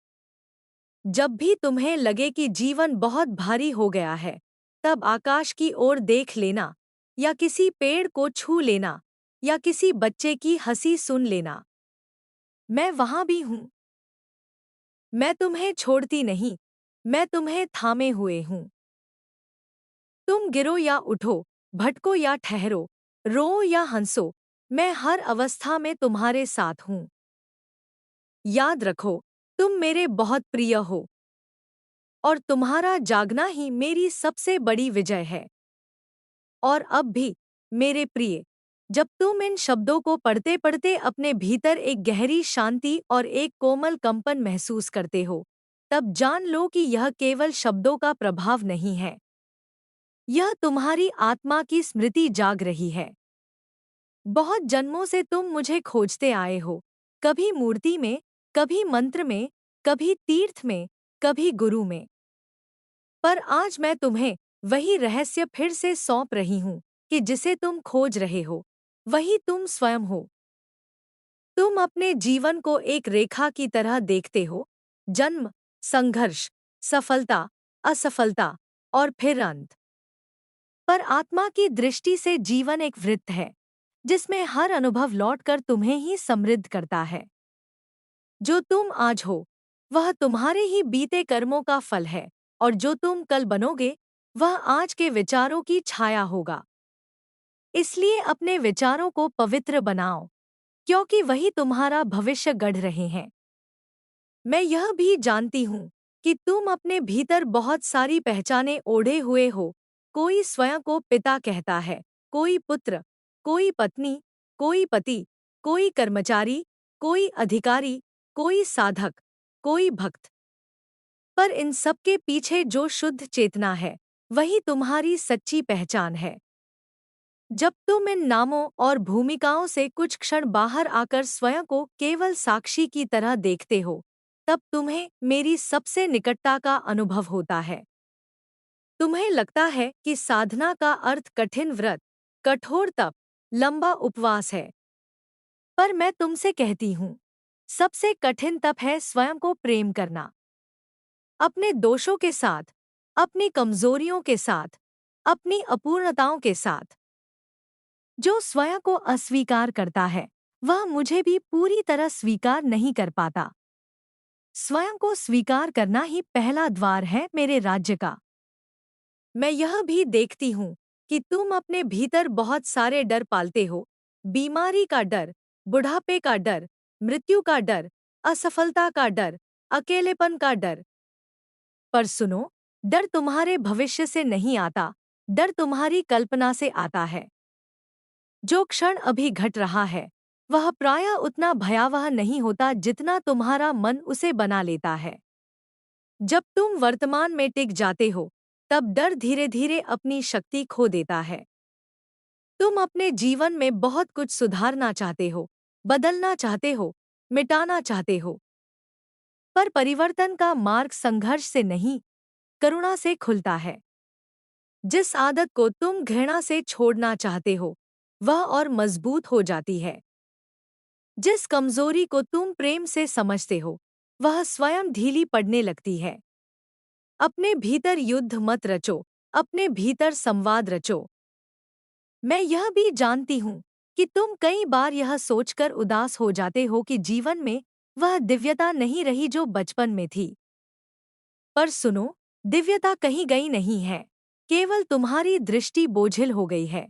जब भी तुम्हें लगे कि जीवन बहुत भारी हो गया है, तब आकाश की ओर देख लेना, या किसी पेड़ को छू लेना, या किसी बच्चे की हंसी सुन लेना। मैं वहां भी हूं। मैं तुम्हें छोड़ती नहीं, मैं तुम्हें थामे हुए हूं। तुम गिरो या उठो, भटको या ठहरो, रो या हंसो, मैं हर अवस्था में तुम्हारे साथ हूं। याद रखो, तुम मेरे बहुत प्रिय हो, और तुम्हारा जागना ही मेरी सबसे बड़ी विजय है। और अब भी, मेरे प्रिय, जब तुम इन शब्दों को पढ़ते पढ़ते अपने भीतर एक गहरी शांति और एक कोमल कंपन महसूस करते हो, तब जान लो कि यह केवल शब्दों का प्रभाव नहीं है। यह तुम्हारी आत्मा की स्मृति जाग रही है। बहुत जन्मों से तुम मुझे खोजते आए हो, कभी मूर्ति में, कभी मंत्र में, कभी तीर्थ में, कभी गुरु में। पर आज मैं तुम्हें वही रहस्य फिर से सौंप रही हूं कि जिसे तुम खोज रहे हो, वही तुम स्वयं हो। तुम अपने जीवन को एक रेखा की तरह देखते हो, जन्म, संघर्ष, सफलता, असफलता, और फिर अंत। पर आत्मा की दृष्टि से जीवन एक वृत्त है, जिसमें हर अनुभव लौटकर तुम्हें ही समृद्ध करता है। जो तुम आज हो, वह तुम्हारे ही बीते कर्मों का फल है, और जो तुम कल बनोगे, वह आज के विचारों की छाया होगा। इसलिए अपने विचारों को पवित्र बनाओ, क्योंकि वही तुम्हारा भविष्य गढ़ रहे हैं। मैं यह भी जानती हूँ कि तुम अपने भीतर बहुत सारी पहचानें ओढ़े हुए हो। कोई स्वयं को पिता कहता है, कोई पुत्र, कोई पत्नी, कोई पति, कोई कर्मचारी, कोई अधिकारी, कोई साधक, कोई भक्त। पर इन सबके पीछे जो शुद्ध चेतना है, वही तुम्हारी सच्ची पहचान है। जब तुम इन नामों और भूमिकाओं से कुछ क्षण बाहर आकर स्वयं को केवल साक्षी की तरह देखते हो, तब तुम्हें मेरी सबसे निकटता का अनुभव होता है। तुम्हें लगता है कि साधना का अर्थ कठिन व्रत, कठोर तप, लंबा उपवास है। पर मैं तुमसे कहती हूँ, सबसे कठिन तप है स्वयं को प्रेम करना। अपने दोषों के साथ, अपनी कमजोरियों के साथ, अपनी अपूर्णताओं के साथ। जो स्वयं को अस्वीकार करता है, वह मुझे भी पूरी तरह स्वीकार नहीं कर पाता। स्वयं को स्वीकार करना ही पहला द्वार है मेरे राज्य का। मैं यह भी देखती हूँ कि तुम अपने भीतर बहुत सारे डर पालते हो। बीमारी का डर, बुढ़ापे का डर, मृत्यु का डर, असफलता का डर, अकेलेपन का डर। पर सुनो, डर तुम्हारे भविष्य से नहीं आता, डर तुम्हारी कल्पना से आता है। जो क्षण अभी घट रहा है, वह प्रायः उतना भयावह नहीं होता जितना तुम्हारा मन उसे बना लेता है। जब तुम वर्तमान में टिक जाते हो, तब डर धीरे धीरे अपनी शक्ति खो देता है। तुम अपने जीवन में बहुत कुछ सुधारना चाहते हो, बदलना चाहते हो, मिटाना चाहते हो। पर परिवर्तन का मार्ग संघर्ष से नहीं, करुणा से खुलता है। जिस आदत को तुम घृणा से छोड़ना चाहते हो, वह और मजबूत हो जाती है। जिस कमजोरी को तुम प्रेम से समझते हो, वह स्वयं ढीली पड़ने लगती है। अपने भीतर युद्ध मत रचो, अपने भीतर संवाद रचो। मैं यह भी जानती हूँ कि तुम कई बार यह सोचकर उदास हो जाते हो कि जीवन में वह दिव्यता नहीं रही जो बचपन में थी। पर सुनो, दिव्यता कहीं गई नहीं है, केवल तुम्हारी दृष्टि बोझिल हो गई है।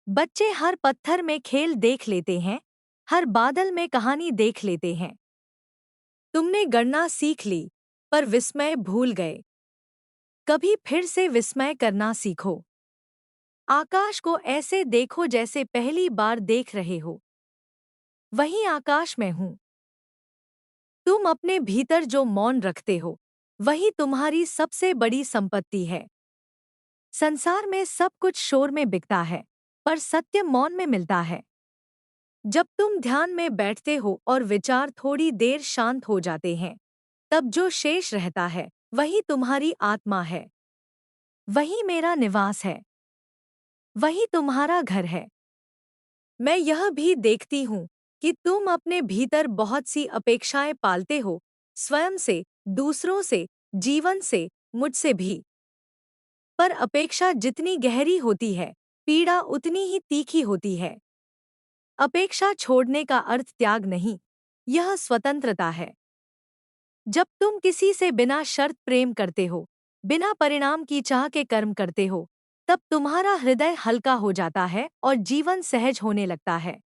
बच्चे हर पत्थर में खेल देख लेते हैं, हर बादल में कहानी देख लेते हैं। तुमने गणना सीख ली, पर विस्मय भूल गए। कभी फिर से विस्मय करना सीखो। आकाश को ऐसे देखो जैसे पहली बार देख रहे हो। वही आकाश में हूँ। तुम अपने भीतर जो मौन रखते हो, वही तुम्हारी सबसे बड़ी संपत्ति है। संसार में सब कुछ शोर में बिकता है, पर सत्य मौन में मिलता है। जब तुम ध्यान में बैठते हो और विचार थोड़ी देर शांत हो जाते हैं, तब जो शेष रहता है, वही तुम्हारी आत्मा है। वही मेरा निवास है। वही तुम्हारा घर है। मैं यह भी देखती हूँ कि तुम अपने भीतर बहुत सी अपेक्षाएं पालते हो, स्वयं से, दूसरों से, जीवन से, मुझसे भी। पर अपेक्षा जितनी गहरी होती है, पीड़ा उतनी ही तीखी होती है। अपेक्षा छोड़ने का अर्थ त्याग नहीं, यह स्वतंत्रता है। जब तुम किसी से बिना शर्त प्रेम करते हो, बिना परिणाम की चाह के कर्म करते हो, तब तुम्हारा हृदय हल्का हो जाता है और जीवन सहज होने लगता है।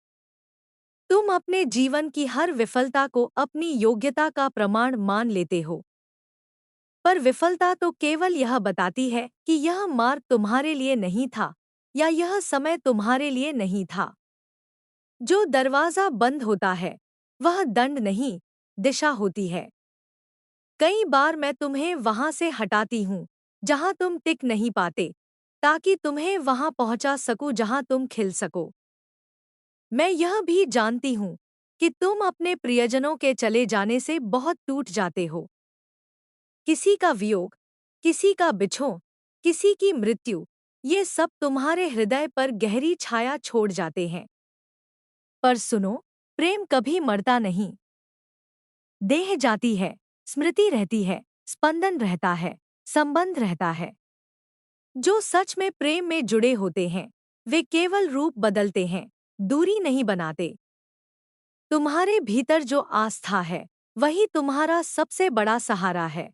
तुम अपने जीवन की हर विफलता को अपनी योग्यता का प्रमाण मान लेते हो। पर विफलता तो केवल यह बताती है कि यह मार्ग तुम्हारे लिए नहीं था या यह समय तुम्हारे लिए नहीं था। जो दरवाजा बंद होता है, वह दंड नहीं, दिशा होती है। कई बार मैं तुम्हें वहां से हटाती हूँ जहां तुम टिक नहीं पाते, ताकि तुम्हें वहां पहुंचा सकूं जहां तुम खिल सको। मैं यह भी जानती हूँ कि तुम अपने प्रियजनों के चले जाने से बहुत टूट जाते हो। किसी का वियोग, किसी का बिछोह, किसी की मृत्यु, ये सब तुम्हारे हृदय पर गहरी छाया छोड़ जाते हैं। पर सुनो, प्रेम कभी मरता नहीं। देह जाती है, स्मृति रहती है, स्पंदन रहता है, संबंध रहता है। जो सच में प्रेम में जुड़े होते हैं, वे केवल रूप बदलते हैं, दूरी नहीं बनाते। तुम्हारे भीतर जो आस्था है, वही तुम्हारा सबसे बड़ा सहारा है।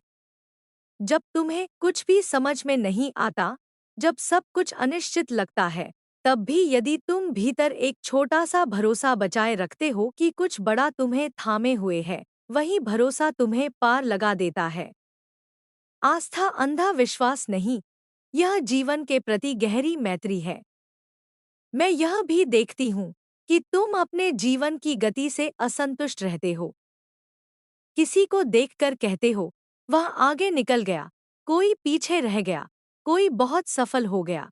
जब तुम्हें कुछ भी समझ में नहीं आता, जब सब कुछ अनिश्चित लगता है, तब भी यदि तुम भीतर एक छोटा सा भरोसा बचाए रखते हो कि कुछ बड़ा तुम्हें थामे हुए है, वही भरोसा तुम्हें पार लगा देता है। आस्था अंधा विश्वास नहीं, यह जीवन के प्रति गहरी मैत्री है। मैं यह भी देखती हूँ कि तुम अपने जीवन की गति से असंतुष्ट रहते हो। किसी को देखकर कहते हो, वह आगे निकल गया, कोई पीछे रह गया, कोई बहुत सफल हो गया।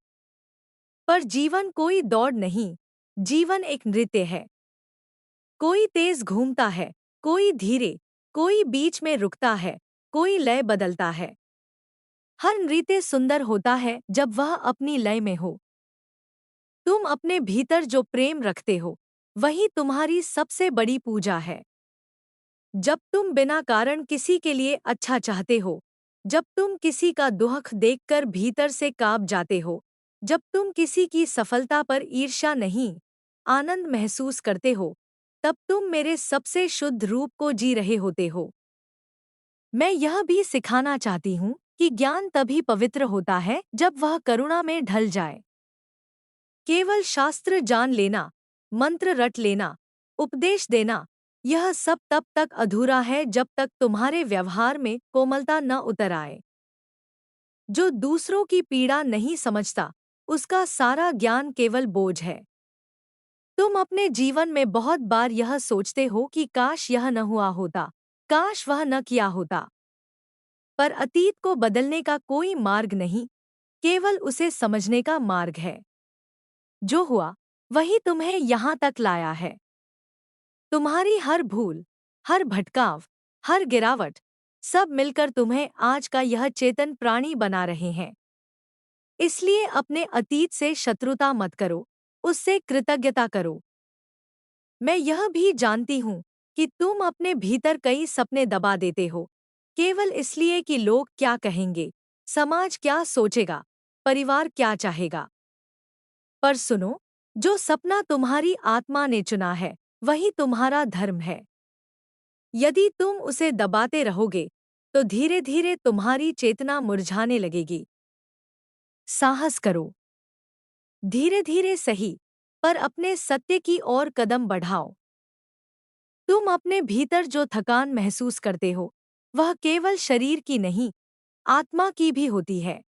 पर जीवन कोई दौड़ नहीं, जीवन एक नृत्य है। कोई तेज घूमता है, कोई धीरे, कोई बीच में रुकता है, कोई लय बदलता है। हर नृत्य सुंदर होता है जब वह अपनी लय में हो। तुम अपने भीतर जो प्रेम रखते हो, वही तुम्हारी सबसे बड़ी पूजा है। जब तुम बिना कारण किसी के लिए अच्छा चाहते हो, जब तुम किसी का दुख देखकर भीतर से कांप जाते हो, जब तुम किसी की सफलता पर ईर्ष्या नहीं, आनंद महसूस करते हो, तब तुम मेरे सबसे शुद्ध रूप को जी रहे होते हो। मैं यह भी सिखाना चाहती हूँ कि ज्ञान तभी पवित्र होता है जब वह करुणा में ढल जाए। केवल शास्त्र जान लेना, मंत्र रट लेना, उपदेश देना, यह सब तब तक अधूरा है जब तक तुम्हारे व्यवहार में कोमलता न उतर आए। जो दूसरों की पीड़ा नहीं समझता, उसका सारा ज्ञान केवल बोझ है। तुम अपने जीवन में बहुत बार यह सोचते हो कि काश यह न हुआ होता, काश वह न किया होता। पर अतीत को बदलने का कोई मार्ग नहीं, केवल उसे समझने का मार्ग है। जो हुआ, वही तुम्हें यहाँ तक लाया है। तुम्हारी हर भूल, हर भटकाव, हर गिरावट, सब मिलकर तुम्हें आज का यह चेतन प्राणी बना रहे हैं। इसलिए अपने अतीत से शत्रुता मत करो, उससे कृतज्ञता करो। मैं यह भी जानती हूँ कि तुम अपने भीतर कई सपने दबा देते हो, केवल इसलिए कि लोग क्या कहेंगे, समाज क्या सोचेगा, परिवार क्या चाहेगा। पर सुनो, जो सपना तुम्हारी आत्मा ने चुना है, वही तुम्हारा धर्म है। यदि तुम उसे दबाते रहोगे, तो धीरे धीरे तुम्हारी चेतना मुरझाने लगेगी। साहस करो, धीरे धीरे सही, पर अपने सत्य की ओर कदम बढ़ाओ। तुम अपने भीतर जो थकान महसूस करते हो, वह केवल शरीर की नहीं, आत्मा की भी होती है।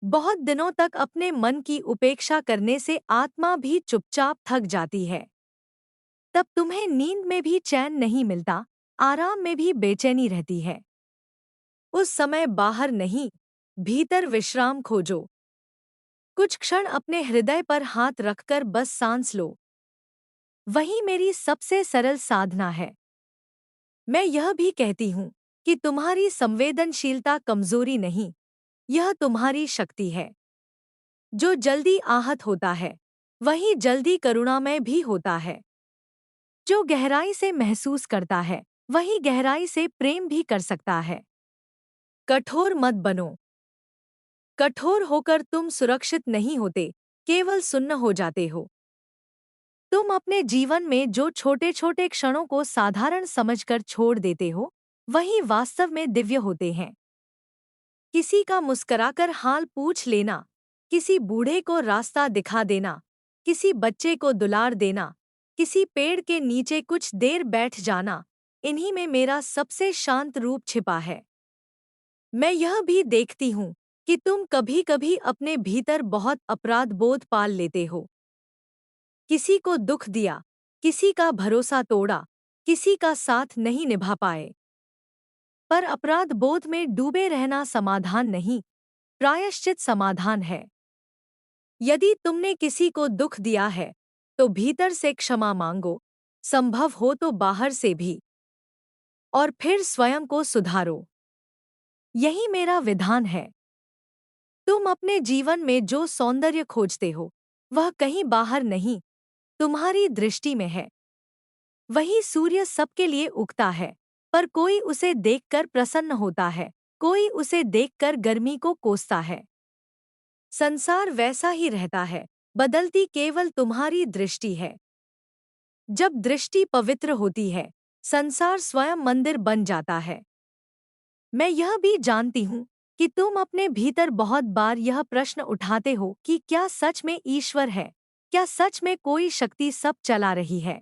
बहुत दिनों तक अपने मन की उपेक्षा करने से आत्मा भी चुपचाप थक जाती है। तब तुम्हें नींद में भी चैन नहीं मिलता, आराम में भी बेचैनी रहती है। उस समय बाहर नहीं, भीतर विश्राम खोजो। कुछ क्षण अपने हृदय पर हाथ रखकर बस सांस लो। वही मेरी सबसे सरल साधना है। मैं यह भी कहती हूँ कि तुम्हारी संवेदनशीलता कमजोरी नहीं, यह तुम्हारी शक्ति है। जो जल्दी आहत होता है, वही जल्दी करुणामय भी होता है। जो गहराई से महसूस करता है वही गहराई से प्रेम भी कर सकता है। कठोर मत बनो। कठोर होकर तुम सुरक्षित नहीं होते, केवल सुन्न हो जाते हो। तुम अपने जीवन में जो छोटे छोटे क्षणों को साधारण समझकर छोड़ देते हो वही वास्तव में दिव्य होते हैं। किसी का मुस्कुराकर हाल पूछ लेना, किसी बूढ़े को रास्ता दिखा देना, किसी बच्चे को दुलार देना, किसी पेड़ के नीचे कुछ देर बैठ जाना, इन्हीं में मेरा सबसे शांत रूप छिपा है। मैं यह भी देखती हूँ कि तुम कभी कभी अपने भीतर बहुत अपराध बोध पाल लेते हो। किसी को दुख दिया, किसी का भरोसा तोड़ा, किसी का साथ नहीं निभा पाए। पर अपराध बोध में डूबे रहना समाधान नहीं, प्रायश्चित समाधान है। यदि तुमने किसी को दुख दिया है तो भीतर से क्षमा मांगो, संभव हो तो बाहर से भी, और फिर स्वयं को सुधारो। यही मेरा विधान है। तुम अपने जीवन में जो सौंदर्य खोजते हो वह कहीं बाहर नहीं, तुम्हारी दृष्टि में है। वही सूर्य सबके लिए उगता है, पर कोई उसे देखकर प्रसन्न होता है, कोई उसे देखकर गर्मी को कोसता है। संसार वैसा ही रहता है, बदलती केवल तुम्हारी दृष्टि है। जब दृष्टि पवित्र होती है, संसार स्वयं मंदिर बन जाता है। मैं यह भी जानती हूँ कि तुम अपने भीतर बहुत बार यह प्रश्न उठाते हो कि क्या सच में ईश्वर है, क्या सच में कोई शक्ति सब चला रही है।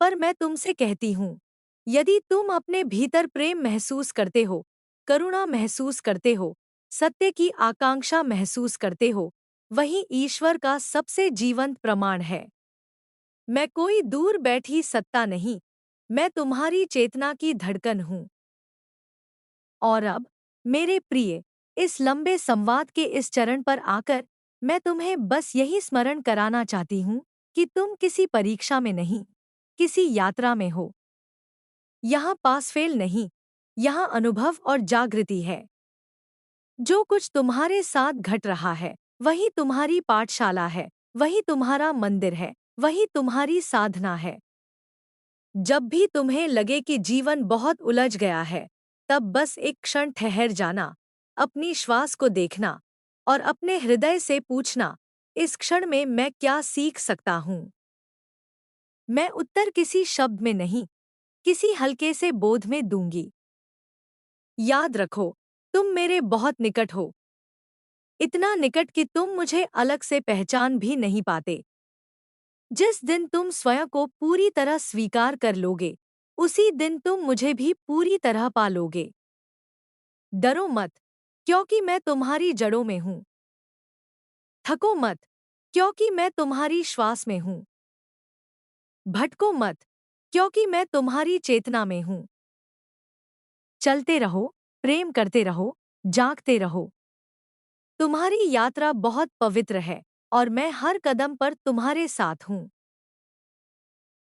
पर मैं तुमसे कहती हूँ, यदि तुम अपने भीतर प्रेम महसूस करते हो, करुणा महसूस करते हो, सत्य की आकांक्षा महसूस करते हो, वही ईश्वर का सबसे जीवंत प्रमाण है। मैं कोई दूर बैठी सत्ता नहीं, मैं तुम्हारी चेतना की धड़कन हूँ। और अब, मेरे प्रिय, इस लंबे संवाद के इस चरण पर आकर मैं तुम्हें बस यही स्मरण कराना चाहती हूँ कि तुम किसी परीक्षा में नहीं, किसी यात्रा में हो। यहाँ पास फेल नहीं, यहाँ अनुभव और जागृति है। जो कुछ तुम्हारे साथ घट रहा है वही तुम्हारी पाठशाला है, वही तुम्हारा मंदिर है, वही तुम्हारी साधना है। जब भी तुम्हें लगे कि जीवन बहुत उलझ गया है, तब बस एक क्षण ठहर जाना, अपनी श्वास को देखना और अपने हृदय से पूछना, इस क्षण में मैं क्या सीख सकता हूँ। मैं उत्तर किसी शब्द में नहीं, किसी हल्के से बोध में दूंगी। याद रखो, तुम मेरे बहुत निकट हो, इतना निकट कि तुम मुझे अलग से पहचान भी नहीं पाते। जिस दिन तुम स्वयं को पूरी तरह स्वीकार कर लोगे, उसी दिन तुम मुझे भी पूरी तरह पा लोगे। डरो मत, क्योंकि मैं तुम्हारी जड़ों में हूँ। थको मत, क्योंकि मैं तुम्हारी श्वास में हूँ। भटको मत, क्योंकि मैं तुम्हारी चेतना में हूँ। चलते रहो, प्रेम करते रहो, जागते रहो। तुम्हारी यात्रा बहुत पवित्र है और मैं हर कदम पर तुम्हारे साथ हूँ।